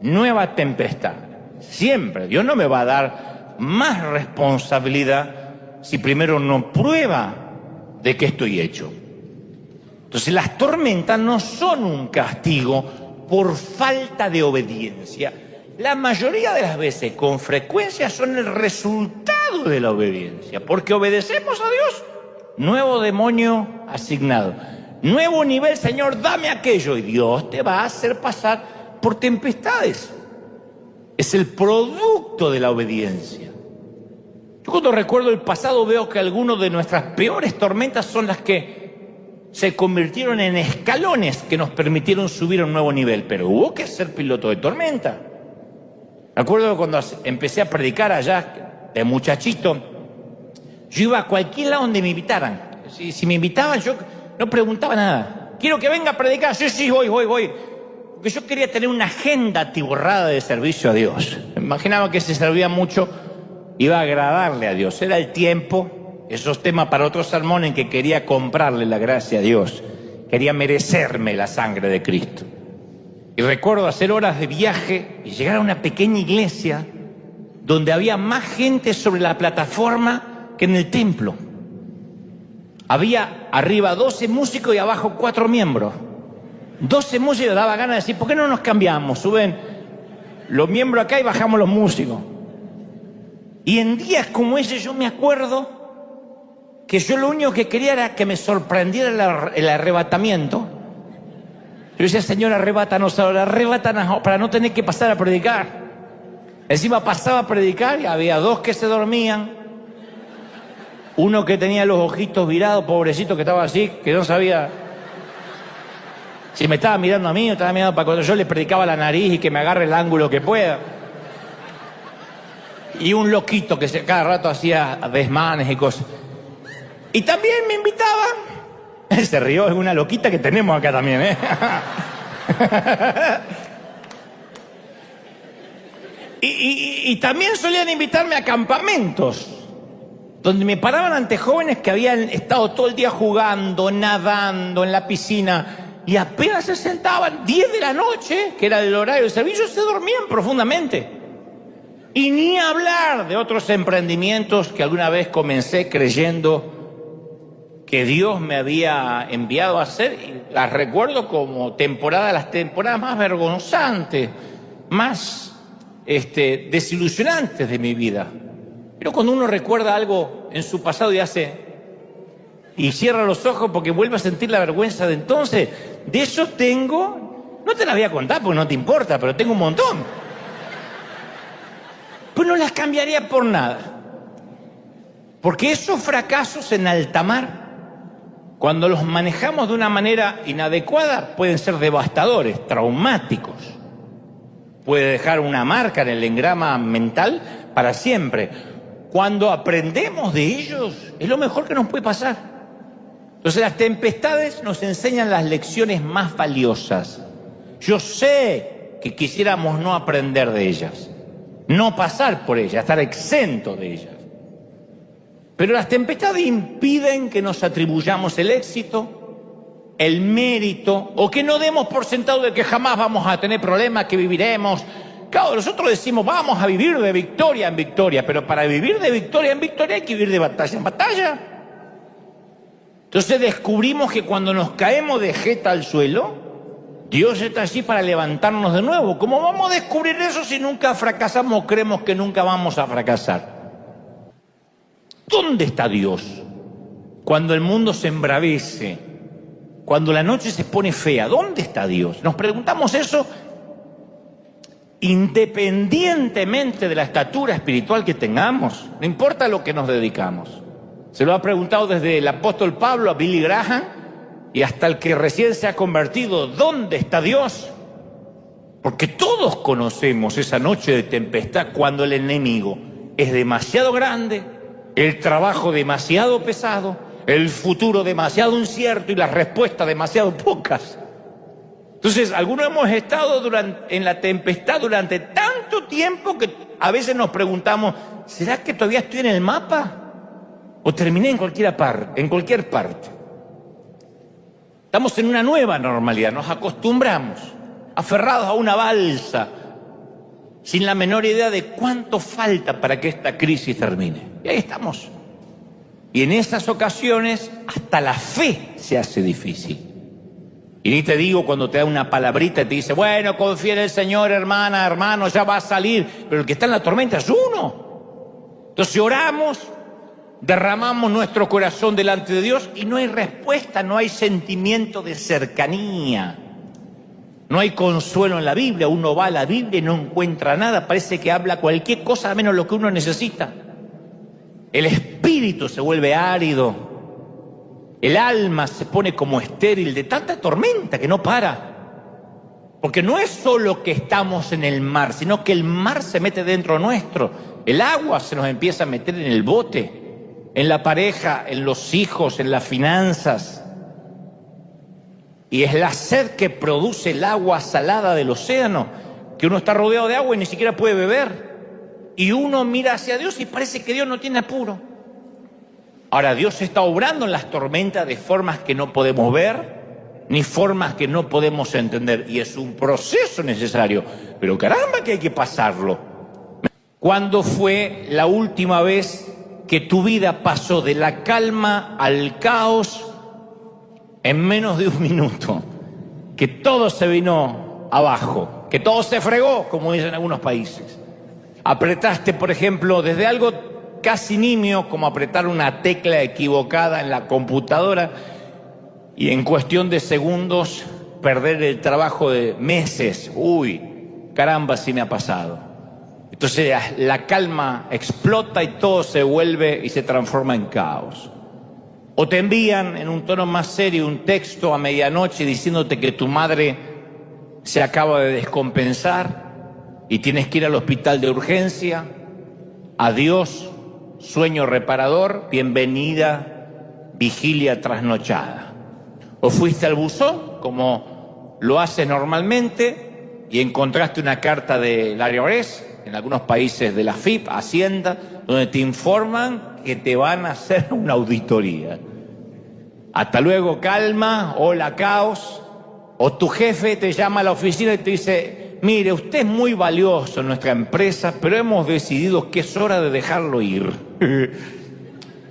nueva tempestad. Siempre. Dios no me va a dar más responsabilidad si primero no prueba de qué estoy hecho. Entonces las tormentas no son un castigo por falta de obediencia. La mayoría de las veces, con frecuencia, son el resultado de la obediencia. Porque obedecemos a Dios, nuevo demonio asignado. Nuevo nivel, Señor, dame aquello. Y Dios te va a hacer pasar por tempestades. Es el producto de la obediencia. Yo cuando recuerdo el pasado veo que algunas de nuestras peores tormentas son las que se convirtieron en escalones que nos permitieron subir a un nuevo nivel. Pero hubo que ser piloto de tormenta. Me acuerdo que cuando empecé a predicar allá, de muchachito, yo iba a cualquier lado donde me invitaran. Si me invitaban, yo no preguntaba nada. Quiero que venga a predicar. Sí, voy. Porque yo quería tener una agenda atiborrada de servicio a Dios. Me imaginaba que si servía mucho, iba a agradarle a Dios. Era el tiempo, esos temas para otro sermón en que quería comprarle la gracia a Dios. Quería merecerme la sangre de Cristo. Y recuerdo hacer horas de viaje y llegar a una pequeña iglesia donde había más gente sobre la plataforma que en el templo. Había arriba 12 músicos y abajo 4 miembros. 12 músicos, daba ganas de decir, ¿por qué no nos cambiamos? Suben los miembros acá y bajamos los músicos. Y en días como ese yo me acuerdo que yo lo único que quería era que me sorprendiera el arrebatamiento. Yo decía, Señor, arrebátanos ahora, arrebátanos para no tener que pasar a predicar. Encima pasaba a predicar y había 2 que se dormían. Uno que tenía los ojitos virados, pobrecito, que estaba así, que no sabía si me estaba mirando a mí o estaba mirando para cuando yo le predicaba la nariz y que me agarre el ángulo que pueda. Y un loquito que cada rato hacía desmanes y cosas. Y también me invitaban. Él se rió, es una loquita que tenemos acá también, ¿eh? y también solían invitarme a campamentos, donde me paraban ante jóvenes que habían estado todo el día jugando, nadando en la piscina, y apenas se sentaban 10 de la noche, que era el horario de servicio, se dormían profundamente. Y ni hablar de otros emprendimientos que alguna vez comencé creyendo que Dios me había enviado a hacer, y las recuerdo como las temporadas más vergonzantes, más desilusionantes de mi vida. Pero cuando uno recuerda algo en su pasado y hace, y cierra los ojos porque vuelve a sentir la vergüenza de entonces. De eso tengo, no te las voy a contar porque no te importa, pero tengo un montón. Pues no las cambiaría por nada. Porque esos fracasos en alta mar, cuando los manejamos de una manera inadecuada, pueden ser devastadores, traumáticos. Puede dejar una marca en el engrama mental para siempre. Cuando aprendemos de ellos, es lo mejor que nos puede pasar. Entonces las tempestades nos enseñan las lecciones más valiosas. Yo sé que quisiéramos no aprender de ellas, no pasar por ellas, estar exento de ellas. Pero las tempestades impiden que nos atribuyamos el éxito, el mérito, o que no demos por sentado de que jamás vamos a tener problemas, que viviremos. Claro, nosotros decimos vamos a vivir de victoria en victoria, pero para vivir de victoria en victoria hay que vivir de batalla en batalla. Entonces descubrimos que cuando nos caemos de jeta al suelo, Dios está allí para levantarnos de nuevo. ¿Cómo vamos a descubrir eso si nunca fracasamos o creemos que nunca vamos a fracasar? ¿Dónde está Dios? Cuando el mundo se embravece, cuando la noche se pone fea, ¿dónde está Dios? Nos preguntamos eso independientemente de la estatura espiritual que tengamos, no importa lo que nos dedicamos. Se lo ha preguntado desde el apóstol Pablo a Billy Graham y hasta el que recién se ha convertido, ¿dónde está Dios? Porque todos conocemos esa noche de tempestad cuando el enemigo es demasiado grande, el trabajo demasiado pesado, el futuro demasiado incierto y las respuestas demasiado pocas. Entonces, algunos hemos estado en la tempestad durante tanto tiempo que a veces nos preguntamos, ¿será que todavía estoy en el mapa? ¿O terminé en cualquier parte? Estamos en una nueva normalidad, nos acostumbramos, aferrados a una balsa, sin la menor idea de cuánto falta para que esta crisis termine. Y ahí estamos. Y en esas ocasiones hasta la fe se hace difícil. Y ni te digo cuando te da una palabrita y te dice, bueno, confía en el Señor, hermana, hermano, ya va a salir. Pero el que está en la tormenta es uno. Entonces oramos, derramamos nuestro corazón delante de Dios y no hay respuesta, no hay sentimiento de cercanía. No hay consuelo en la Biblia, uno va a la Biblia y no encuentra nada, parece que habla cualquier cosa menos lo que uno necesita. El espíritu se vuelve árido, el alma se pone como estéril de tanta tormenta que no para. Porque no es solo que estamos en el mar, sino que el mar se mete dentro nuestro, el agua se nos empieza a meter en el bote, en la pareja, en los hijos, en las finanzas. Y es la sed que produce el agua salada del océano, que uno está rodeado de agua y ni siquiera puede beber. Y uno mira hacia Dios y parece que Dios no tiene apuro. Ahora, Dios está obrando en las tormentas de formas que no podemos ver, ni formas que no podemos entender. Y es un proceso necesario, pero caramba que hay que pasarlo. ¿Cuándo fue la última vez que tu vida pasó de la calma al caos en menos de un minuto? Que todo se vino abajo, que todo se fregó, como dicen en algunos países. Apretaste, por ejemplo, desde algo casi nimio, como apretar una tecla equivocada en la computadora, y en cuestión de segundos perder el trabajo de meses. Uy, caramba, sí me ha pasado. Entonces la calma explota y todo se vuelve y se transforma en caos. O te envían en un tono más serio un texto a medianoche diciéndote que tu madre se acaba de descompensar y tienes que ir al hospital de urgencia. Adiós, sueño reparador, bienvenida, vigilia trasnochada. O fuiste al buzón, como lo haces normalmente, y encontraste una carta de la IRS, en algunos países de la FIP, Hacienda, donde te informan que te van a hacer una auditoría. Hasta luego, calma, hola, caos. O tu jefe te llama a la oficina y te dice, mire, usted es muy valioso en nuestra empresa, pero hemos decidido que es hora de dejarlo ir.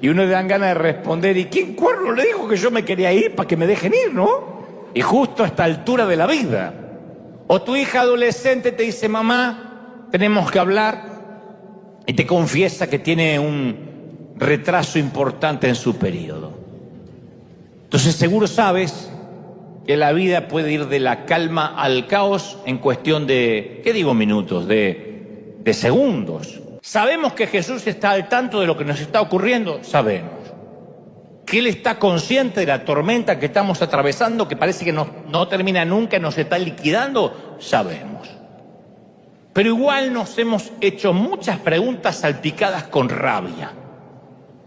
Y uno le dan ganas de responder, ¿y quién cuerno le dijo que yo me quería ir para que me dejen ir, no? Y justo a esta altura de la vida. O tu hija adolescente te dice, mamá, tenemos que hablar, y te confiesa que tiene un retraso importante en su periodo. Entonces seguro sabes que la vida puede ir de la calma al caos en cuestión de, ¿qué digo minutos? De segundos. ¿Sabemos que Jesús está al tanto de lo que nos está ocurriendo? Sabemos. ¿Que Él está consciente de la tormenta que estamos atravesando, que parece que no termina nunca y nos está liquidando? Sabemos. Pero igual nos hemos hecho muchas preguntas salpicadas con rabia,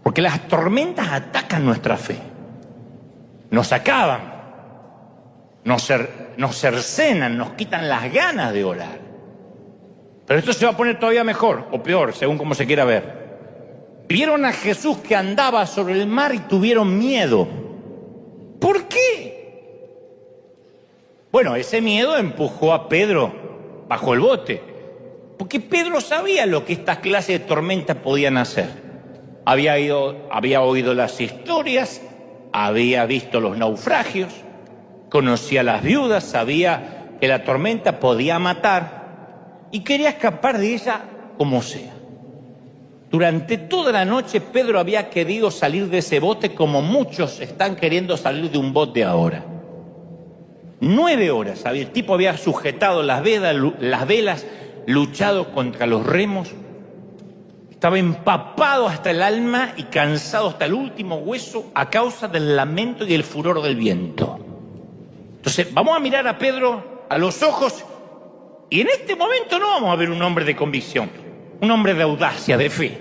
porque las tormentas atacan nuestra fe, nos acaban, nos cercenan, nos quitan las ganas de orar. Pero esto se va a poner todavía mejor o peor, según como se quiera ver. Vieron a Jesús que andaba sobre el mar y tuvieron miedo. ¿Por qué? Bueno, ese miedo empujó a Pedro bajo el bote, porque Pedro sabía lo que esta clase de tormenta podían hacer. Había oído las historias, había visto los naufragios, conocía a las viudas, sabía que la tormenta podía matar y quería escapar de ella como sea. Durante toda la noche Pedro había querido salir de ese bote como muchos están queriendo salir de un bote ahora. 9 horas, el tipo había sujetado las velas, luchado contra los remos, estaba empapado hasta el alma y cansado hasta el último hueso a causa del lamento y el furor del viento. Entonces vamos a mirar a Pedro a los ojos y en este momento no vamos a ver un hombre de convicción, un hombre de audacia, de fe.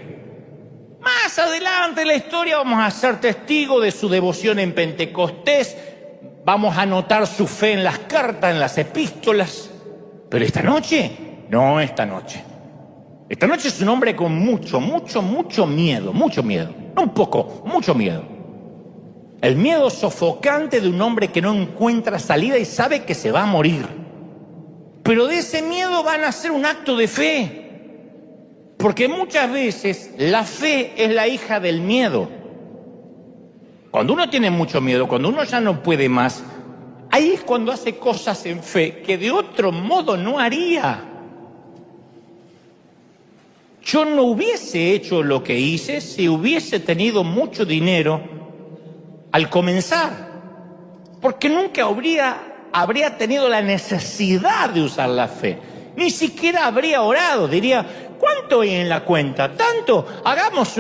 Más adelante en la historia vamos a ser testigos de su devoción en Pentecostés, vamos a notar su fe en las cartas, en las epístolas. Pero esta noche, no esta noche. Esta noche es un hombre con mucho miedo, no un poco, mucho miedo. El miedo sofocante de un hombre que no encuentra salida y sabe que se va a morir. Pero de ese miedo van a hacer un acto de fe. Porque muchas veces la fe es la hija del miedo. Cuando uno tiene mucho miedo, cuando uno ya no puede más, ahí es cuando hace cosas en fe que de otro modo no haría. Yo no hubiese hecho lo que hice si hubiese tenido mucho dinero al comenzar, porque nunca habría tenido la necesidad de usar la fe. Ni siquiera habría orado, diría, ¿cuánto hay en la cuenta? ¿Tanto? Hagamos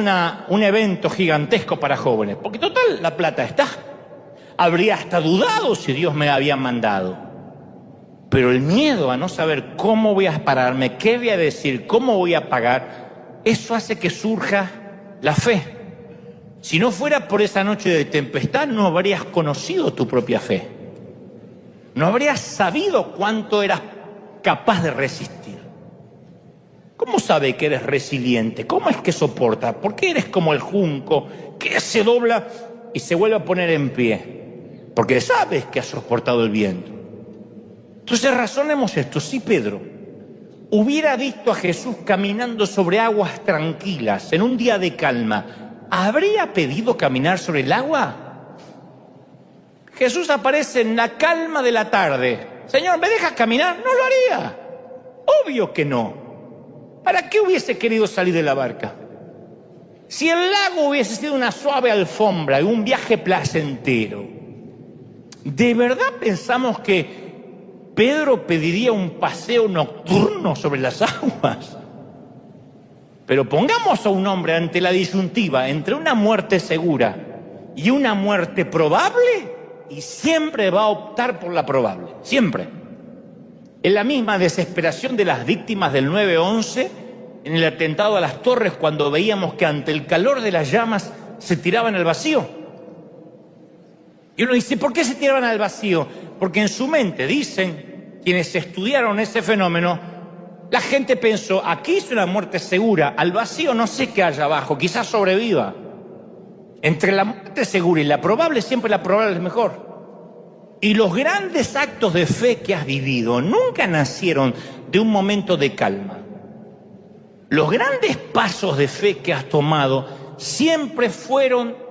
un evento gigantesco para jóvenes, porque total, la plata está. Habría hasta dudado si Dios me había mandado. Pero el miedo a no saber cómo voy a pararme, qué voy a decir, cómo voy a pagar, eso hace que surja la fe. Si no fuera por esa noche de tempestad, no habrías conocido tu propia fe. No habrías sabido cuánto eras capaz de resistir. ¿Cómo sabe que eres resiliente? ¿Cómo es que soporta? ¿Por qué eres como el junco que se dobla y se vuelve a poner en pie? Porque sabes que has soportado el viento. Entonces razonemos esto. Si Pedro hubiera visto a Jesús caminando sobre aguas tranquilas en un día de calma, ¿habría pedido caminar sobre el agua? Jesús aparece en la calma de la tarde. Señor, ¿me dejas caminar? No lo haría. Obvio que no. ¿Para qué hubiese querido salir de la barca? Si el lago hubiese sido una suave alfombra y un viaje placentero, ¿de verdad pensamos que Pedro pediría un paseo nocturno sobre las aguas? Pero pongamos a un hombre ante la disyuntiva entre una muerte segura y una muerte probable, y siempre va a optar por la probable, siempre. En la misma desesperación de las víctimas del 9/11, en el atentado a las Torres, cuando veíamos que ante el calor de las llamas se tiraban al vacío. Y uno dice, ¿por qué se tiraban al vacío? Porque en su mente, dicen quienes estudiaron ese fenómeno, la gente pensó, aquí es una muerte segura, al vacío no sé qué haya abajo, quizás sobreviva. Entre la muerte segura y la probable, siempre la probable es mejor. Y los grandes actos de fe que has vivido nunca nacieron de un momento de calma. Los grandes pasos de fe que has tomado siempre fueron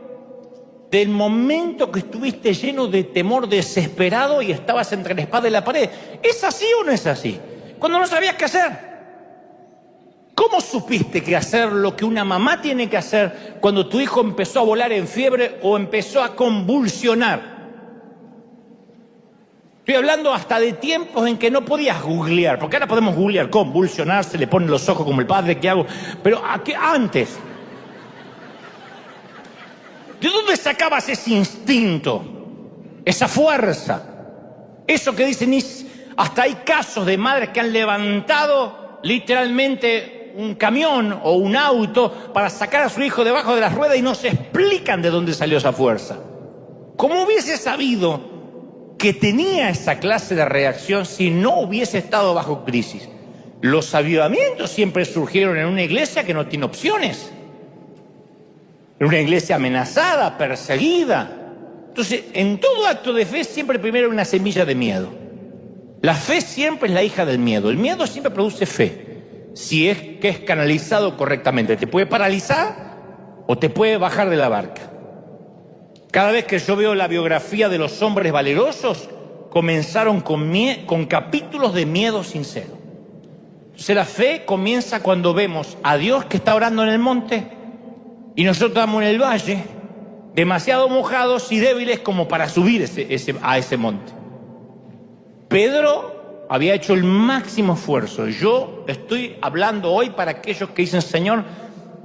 del momento que estuviste lleno de temor, desesperado y estabas entre la espada y la pared. ¿Es así o no es así? Cuando no sabías qué hacer. ¿Cómo supiste que hacer lo que una mamá tiene que hacer cuando tu hijo empezó a volar en fiebre o empezó a convulsionar? Estoy hablando hasta de tiempos en que no podías googlear, porque ahora podemos googlear, convulsionar, se le ponen los ojos como el padre, ¿qué hago? Pero antes, ¿de dónde sacabas ese instinto, esa fuerza? Eso que dicen, hasta hay casos de madres que han levantado literalmente un camión o un auto para sacar a su hijo debajo de las ruedas y no se explican de dónde salió esa fuerza. ¿Cómo hubiese sabido que tenía esa clase de reacción si no hubiese estado bajo crisis? Los avivamientos siempre surgieron en una iglesia que no tiene opciones, en una iglesia amenazada, perseguida. Entonces, en todo acto de fe siempre primero hay una semilla de miedo. La fe siempre es la hija del miedo. El miedo siempre produce fe, si es que es canalizado correctamente. Te puede paralizar o te puede bajar de la barca. Cada vez que yo veo la biografía de los hombres valerosos, comenzaron con capítulos de miedo sincero. Entonces la fe comienza cuando vemos a Dios que está orando en el monte y nosotros estamos en el valle, demasiado mojados y débiles como para subir a ese monte. Pedro había hecho el máximo esfuerzo. Yo estoy hablando hoy para aquellos que dicen, Señor,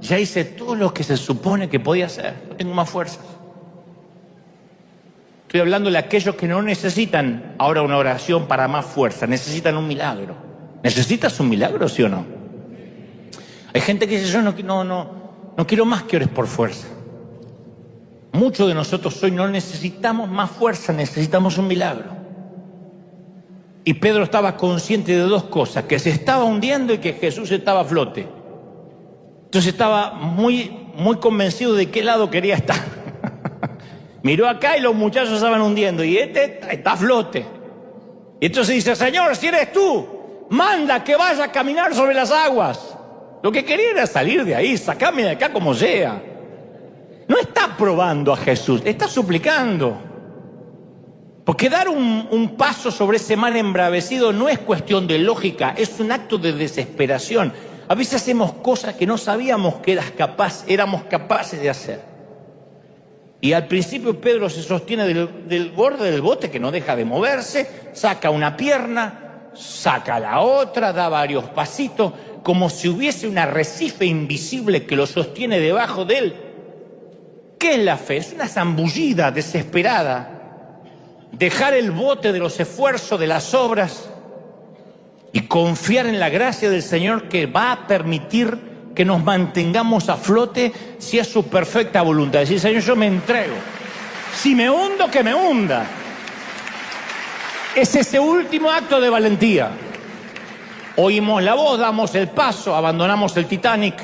ya hice todo lo que se supone que podía hacer, no tengo más fuerzas. Estoy hablando de aquellos que no necesitan ahora una oración para más fuerza, necesitan un milagro. ¿Necesitas un milagro, sí o no? Hay gente que dice, yo no quiero más que ores por fuerza. Muchos de nosotros hoy no necesitamos más fuerza, necesitamos un milagro. Y Pedro estaba consciente de dos cosas, que se estaba hundiendo y que Jesús estaba a flote. Entonces estaba muy convencido de qué lado quería estar. Miró acá y los muchachos estaban hundiendo y este está a flote. Y entonces dice, Señor, si eres tú, manda que vaya a caminar sobre las aguas. Lo que quería era salir de ahí, sacarme de acá como sea. No está probando a Jesús, está suplicando. Porque dar un paso sobre ese mar embravecido no es cuestión de lógica, es un acto de desesperación. A veces hacemos cosas que no sabíamos que éramos capaces de hacer. Y al principio Pedro se sostiene del borde del bote que no deja de moverse, saca una pierna, saca la otra, da varios pasitos, como si hubiese un arrecife invisible que lo sostiene debajo de él. ¿Qué es la fe? Es una zambullida desesperada. Dejar el bote de los esfuerzos, de las obras y confiar en la gracia del Señor que va a permitir que nos mantengamos a flote si es su perfecta voluntad. Decir, Señor, yo me entrego. Si me hundo, que me hunda. Es ese último acto de valentía. Oímos la voz, damos el paso, abandonamos el Titanic,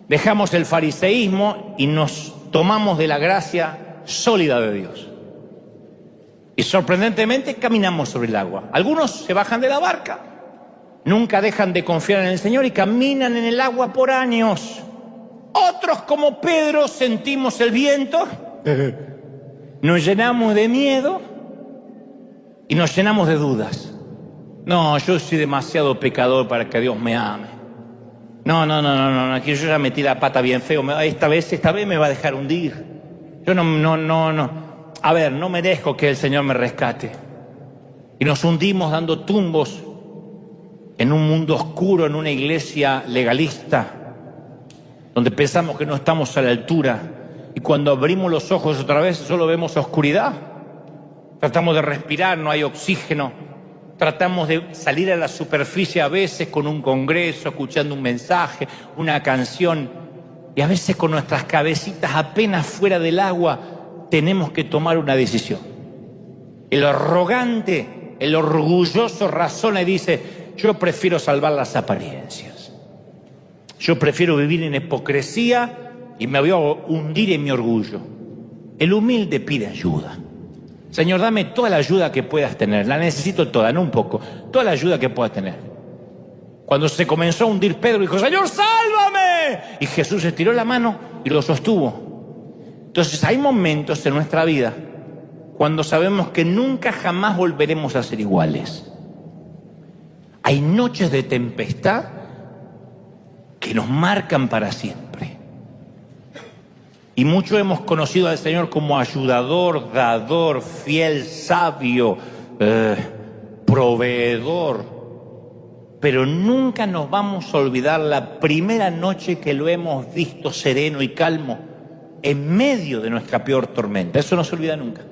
dejamos el fariseísmo y nos tomamos de la gracia sólida de Dios. Y sorprendentemente caminamos sobre el agua. Algunos se bajan de la barca, nunca dejan de confiar en el Señor y caminan en el agua por años. Otros, como Pedro, sentimos el viento, nos llenamos de miedo y nos llenamos de dudas. No, yo soy demasiado pecador para que Dios me ame. No, que yo ya metí la pata bien feo. Esta vez me va a dejar hundir. Yo no. A ver, no merezco que el Señor me rescate. Y nos hundimos dando tumbos en un mundo oscuro, en una iglesia legalista, donde pensamos que no estamos a la altura. Y cuando abrimos los ojos otra vez, solo vemos oscuridad. Tratamos de respirar, no hay oxígeno. Tratamos de salir a la superficie a veces con un congreso, escuchando un mensaje, una canción. Y a veces con nuestras cabecitas apenas fuera del agua, tenemos que tomar una decisión. El arrogante, el orgulloso razona y dice, yo prefiero salvar las apariencias. Yo prefiero vivir en hipocresía y me voy a hundir en mi orgullo. El humilde pide ayuda. Señor, dame toda la ayuda que puedas tener. La necesito toda, no un poco. Toda la ayuda que puedas tener. Cuando se comenzó a hundir, Pedro dijo, Señor, sálvame. Y Jesús estiró la mano y lo sostuvo. Entonces hay momentos en nuestra vida cuando sabemos que nunca jamás volveremos a ser iguales. Hay noches de tempestad que nos marcan para siempre. Y muchos hemos conocido al Señor como ayudador, dador, fiel, sabio, proveedor. Pero nunca nos vamos a olvidar la primera noche que lo hemos visto sereno y calmo en medio de nuestra peor tormenta. Eso no se olvida nunca.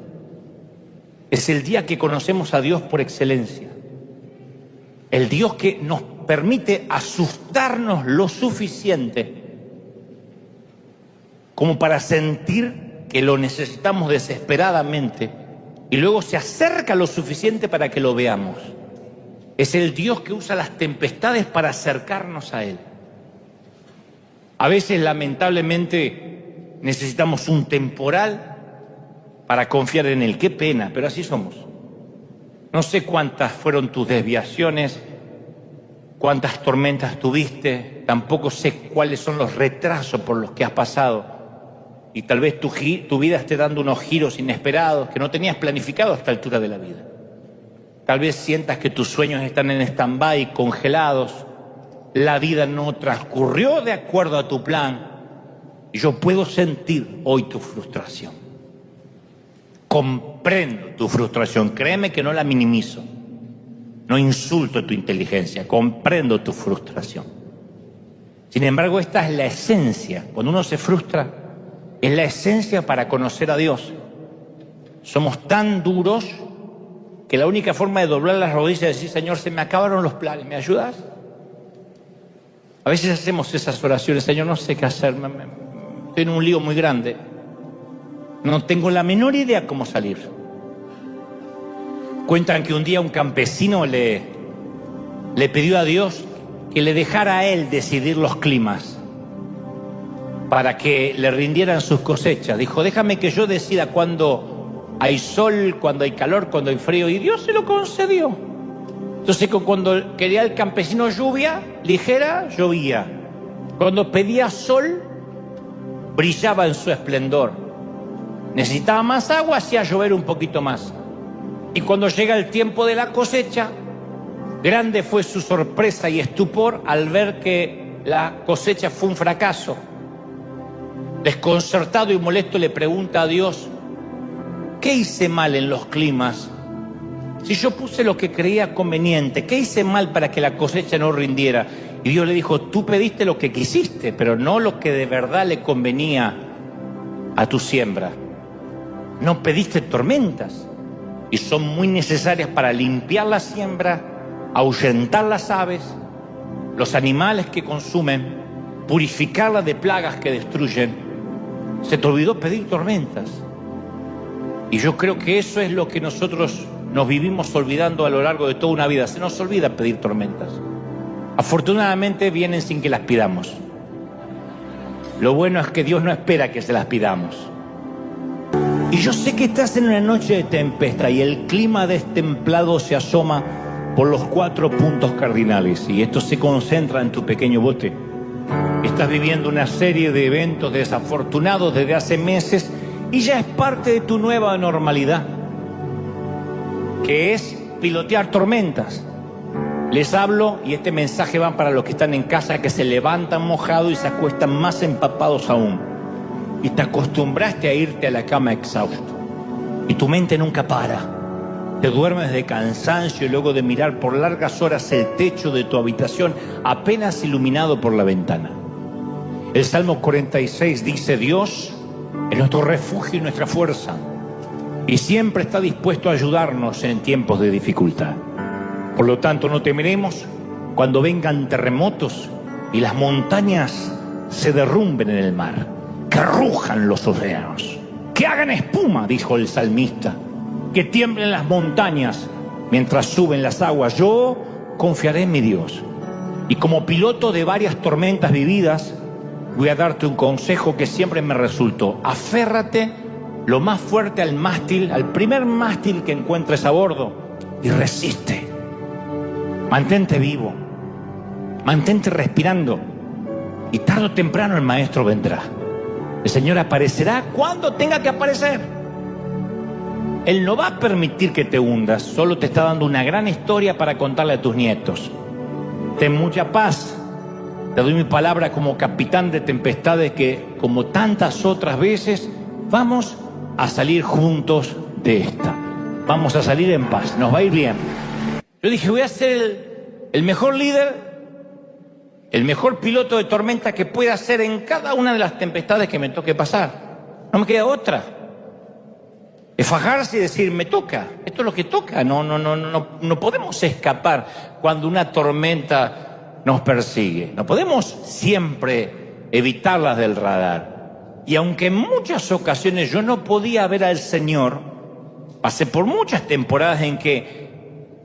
Es el día que conocemos a Dios por excelencia. El Dios que nos permite asustarnos lo suficiente como para sentir que lo necesitamos desesperadamente y luego se acerca lo suficiente para que lo veamos. Es el Dios que usa las tempestades para acercarnos a Él. A veces, lamentablemente, necesitamos un temporal para confiar en Él. Qué pena, pero así somos. No sé cuántas fueron tus desviaciones, cuántas tormentas tuviste, tampoco sé cuáles son los retrasos por los que has pasado. Y tal vez tu vida esté dando unos giros inesperados que no tenías planificado a esta altura de la vida. Tal vez sientas que tus sueños están en stand-by, congelados. La vida no transcurrió de acuerdo a tu plan. Y yo puedo sentir hoy tu frustración. Comprendo tu frustración. Créeme que no la minimizo. No insulto tu inteligencia. Comprendo tu frustración. Sin embargo, esta es la esencia. Cuando uno se frustra, es la esencia para conocer a Dios. Somos tan duros que la única forma de doblar las rodillas es decir: Señor, se me acabaron los planes, ¿me ayudas? A veces hacemos esas oraciones: Señor, no sé qué hacer, estoy en un lío muy grande, no tengo la menor idea cómo salir. Cuentan que un día un campesino le pidió a Dios que le dejara a él decidir los climas para que le rindieran sus cosechas. Dijo: déjame que yo decida cuándo hay sol, cuando hay calor, cuando hay frío. Y Dios se lo concedió. Entonces, cuando quería el campesino lluvia ligera, llovía. Cuando pedía sol, brillaba en su esplendor. Necesitaba más agua, hacía llover un poquito más. Y cuando llega el tiempo de la cosecha, grande fue su sorpresa y estupor al ver que la cosecha fue un fracaso. Desconcertado y molesto le pregunta a Dios: ¿qué hice mal en los climas? Si yo puse lo que creía conveniente, ¿qué hice mal para que la cosecha no rindiera? Y Dios le dijo: tú pediste lo que quisiste, pero no lo que de verdad le convenía a tu siembra. No pediste tormentas, y son muy necesarias para limpiar la siembra, ahuyentar las aves, los animales que consumen, purificarla de plagas que destruyen. Se te olvidó pedir tormentas. Y yo creo que eso es lo que nosotros nos vivimos olvidando a lo largo de toda una vida. Se nos olvida pedir tormentas. Afortunadamente vienen sin que las pidamos. Lo bueno es que Dios no espera que se las pidamos. Y yo sé que estás en una noche de tempestad y el clima destemplado se asoma por los 4 puntos cardinales. Y esto se concentra en tu pequeño bote. Estás viviendo una serie de eventos desafortunados desde hace meses y ya es parte de tu nueva normalidad, que es pilotear tormentas. Les hablo, y este mensaje va para los que están en casa, que se levantan mojados y se acuestan más empapados aún. Y te acostumbraste a irte a la cama exhausto. Y tu mente nunca para. Te duermes de cansancio y luego de mirar por largas horas el techo de tu habitación apenas iluminado por la ventana. El Salmo 46 dice: Dios es nuestro refugio y nuestra fuerza, y siempre está dispuesto a ayudarnos en tiempos de dificultad. Por lo tanto, no temeremos cuando vengan terremotos y las montañas se derrumben en el mar, que rujan los océanos, que hagan espuma, dijo el salmista, que tiemblen las montañas mientras suben las aguas. Yo confiaré en mi Dios. Y como piloto de varias tormentas vividas, voy a darte un consejo que siempre me resultó: aférrate lo más fuerte al mástil, al primer mástil que encuentres a bordo, y resiste. Mantente vivo, mantente respirando, y tarde o temprano el maestro vendrá. El Señor aparecerá cuando tenga que aparecer. Él no va a permitir que te hundas, solo te está dando una gran historia para contarle a tus nietos. Ten mucha paz. Te doy mi palabra como capitán de tempestades que, como tantas otras veces, vamos a salir juntos de esta. vamos a salir en paz, nos va a ir bien. Yo dije, voy a ser el mejor líder, el mejor piloto de tormenta que pueda ser en cada una de las tempestades que me toque pasar. No me queda otra. Es fajarse y decir, me toca, esto es lo que toca. No podemos escapar cuando una tormenta nos persigue. No podemos siempre evitarlas del radar. Y aunque en muchas ocasiones yo no podía ver al Señor, pasé por muchas temporadas en que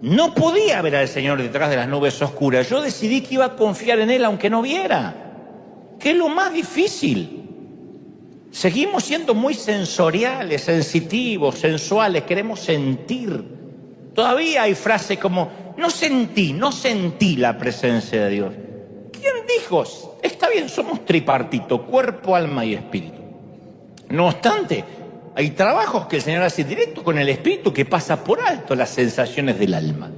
no podía ver al Señor detrás de las nubes oscuras. Yo decidí que iba a confiar en Él aunque no viera, que es lo más difícil. Seguimos siendo muy sensoriales, sensitivos, sensuales, queremos sentir. Todavía hay frases como, no sentí la presencia de Dios. ¿Quién dijo? Está bien, somos tripartito, cuerpo, alma y espíritu. No obstante, hay trabajos que el Señor hace directo con el espíritu que pasa por alto las sensaciones del alma.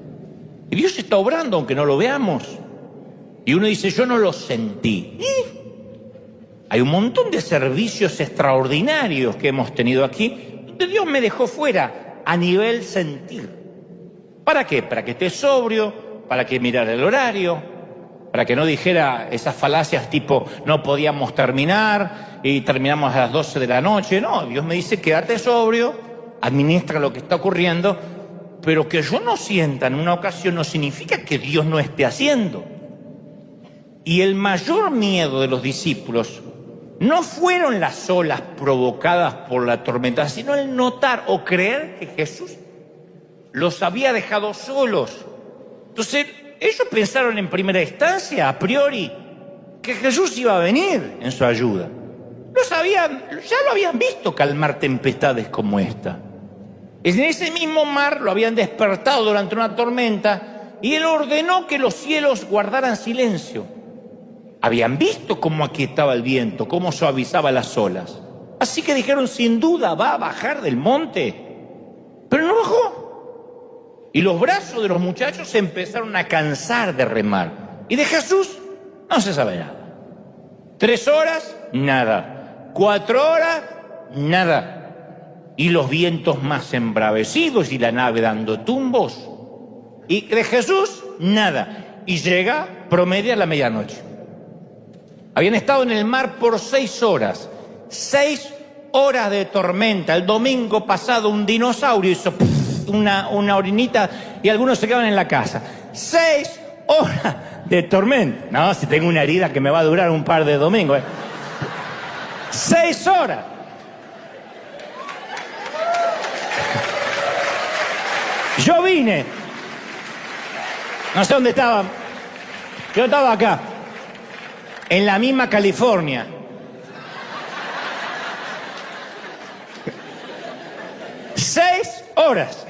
Y Dios está obrando aunque no lo veamos. Y uno dice, yo no lo sentí. Hay un montón de servicios extraordinarios que hemos tenido aquí, donde Dios me dejó fuera a nivel sentir. ¿Para qué? Para que esté sobrio, para que mirara el horario, para que no dijera esas falacias tipo no podíamos terminar y terminamos a las 12 de la noche. No, Dios me dice quédate sobrio, administra lo que está ocurriendo, pero que yo no sienta en una ocasión no significa que Dios no esté haciendo. Y el mayor miedo de los discípulos no fueron las olas provocadas por la tormenta, sino el notar o creer que Jesús los había dejado solos. Entonces, ellos pensaron en primera instancia, a priori, que Jesús iba a venir en su ayuda. Ya lo habían visto calmar tempestades como esta. En ese mismo mar lo habían despertado durante una tormenta y Él ordenó que los cielos guardaran silencio. Habían visto cómo aquietaba el viento, cómo suavizaba las olas. Así que dijeron, sin duda va a bajar del monte. Pero no bajó. Y los brazos de los muchachos se empezaron a cansar de remar. Y de Jesús no se sabe nada. 3 horas, nada. 4 horas, nada. Y los vientos más embravecidos y la nave dando tumbos. Y de Jesús, nada. Y llega, promedia a la medianoche. Habían estado en el mar por 6 horas. 6 horas de tormenta. El domingo pasado un dinosaurio hizo una orinita y algunos se quedaban en la casa. 6 horas de tormenta. No, si tengo una herida que me va a durar un par de domingos. 6 horas. Yo vine. No sé dónde estaba. Yo estaba acá. En la misma California. Seis horas.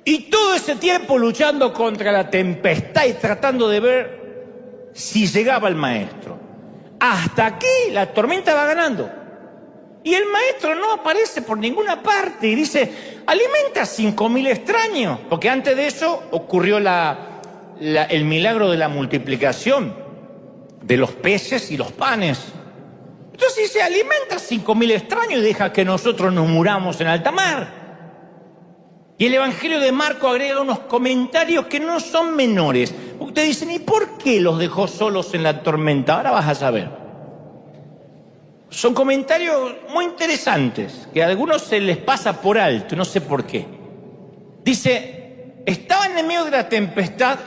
Y todo ese tiempo luchando contra la tempestad y tratando de ver si llegaba el maestro. Hasta aquí la tormenta va ganando. Y el maestro no aparece por ninguna parte. Y dice, alimenta a 5.000 extraños. Porque antes de eso ocurrió el milagro de la multiplicación de los peces y los panes. Entonces dice, alimenta a 5.000 extraños y deja que nosotros nos muramos en alta mar. Y el Evangelio de Marco agrega unos comentarios que no son menores. Ustedes dicen, ¿y por qué los dejó solos en la tormenta? Ahora vas a saber. Son comentarios muy interesantes, que a algunos se les pasa por alto, no sé por qué. Dice, estaban en medio de la tempestad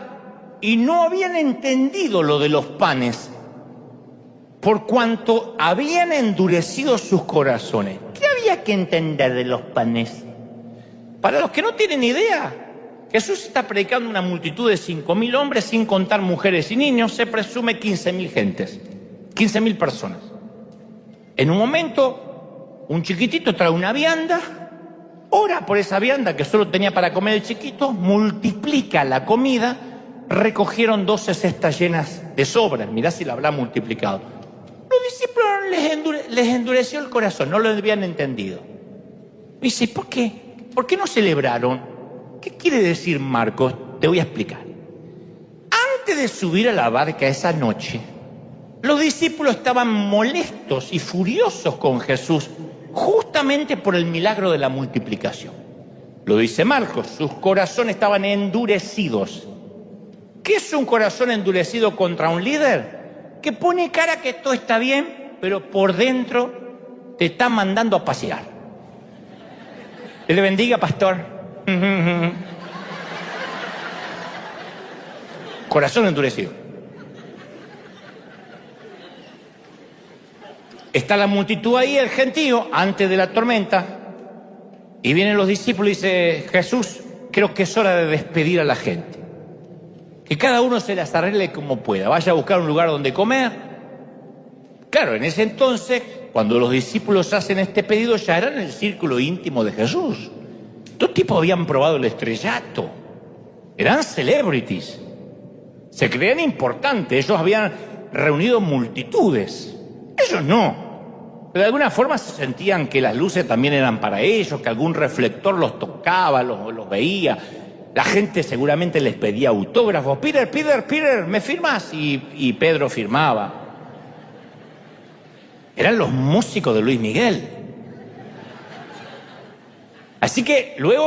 y no habían entendido lo de los panes, por cuanto habían endurecido sus corazones. ¿Qué había que entender de los panes? Para los que no tienen idea, Jesús está predicando a una multitud de 5.000 hombres, sin contar mujeres y niños, se presume 15.000 gentes, 15.000 personas. En un momento, un chiquitito trae una vianda, ora por esa vianda que solo tenía para comer el chiquito, multiplica la comida, recogieron 12 cestas llenas de sobras. Mirá si la habrá multiplicado. Los discípulos les endureció el corazón, no lo habían entendido. Dice, ¿por qué? ¿Por qué no celebraron? ¿Qué quiere decir Marcos? Te voy a explicar. Antes de subir a la barca esa noche, los discípulos estaban molestos y furiosos con Jesús, justamente por el milagro de la multiplicación. Lo dice Marcos, sus corazones estaban endurecidos. ¿Qué es un corazón endurecido contra un líder? Que pone cara que todo está bien, pero por dentro te está mandando a pasear. Dios le bendiga, pastor. Corazón endurecido. Está la multitud ahí, el gentío, antes de la tormenta. Y vienen los discípulos y dice, Jesús, creo que es hora de despedir a la gente. Que cada uno se las arregle como pueda. Vaya a buscar un lugar donde comer. Claro, en ese entonces, cuando los discípulos hacen este pedido, ya eran el círculo íntimo de Jesús. Estos tipos habían probado el estrellato. Eran celebrities. Se creían importantes. Ellos habían reunido multitudes. Ellos no. Pero de alguna forma se sentían que las luces también eran para ellos, que algún reflector los tocaba, los veía. La gente seguramente les pedía autógrafos. Peter, ¿me firmas? Y Pedro firmaba. Eran los músicos de Luis Miguel. Así que luego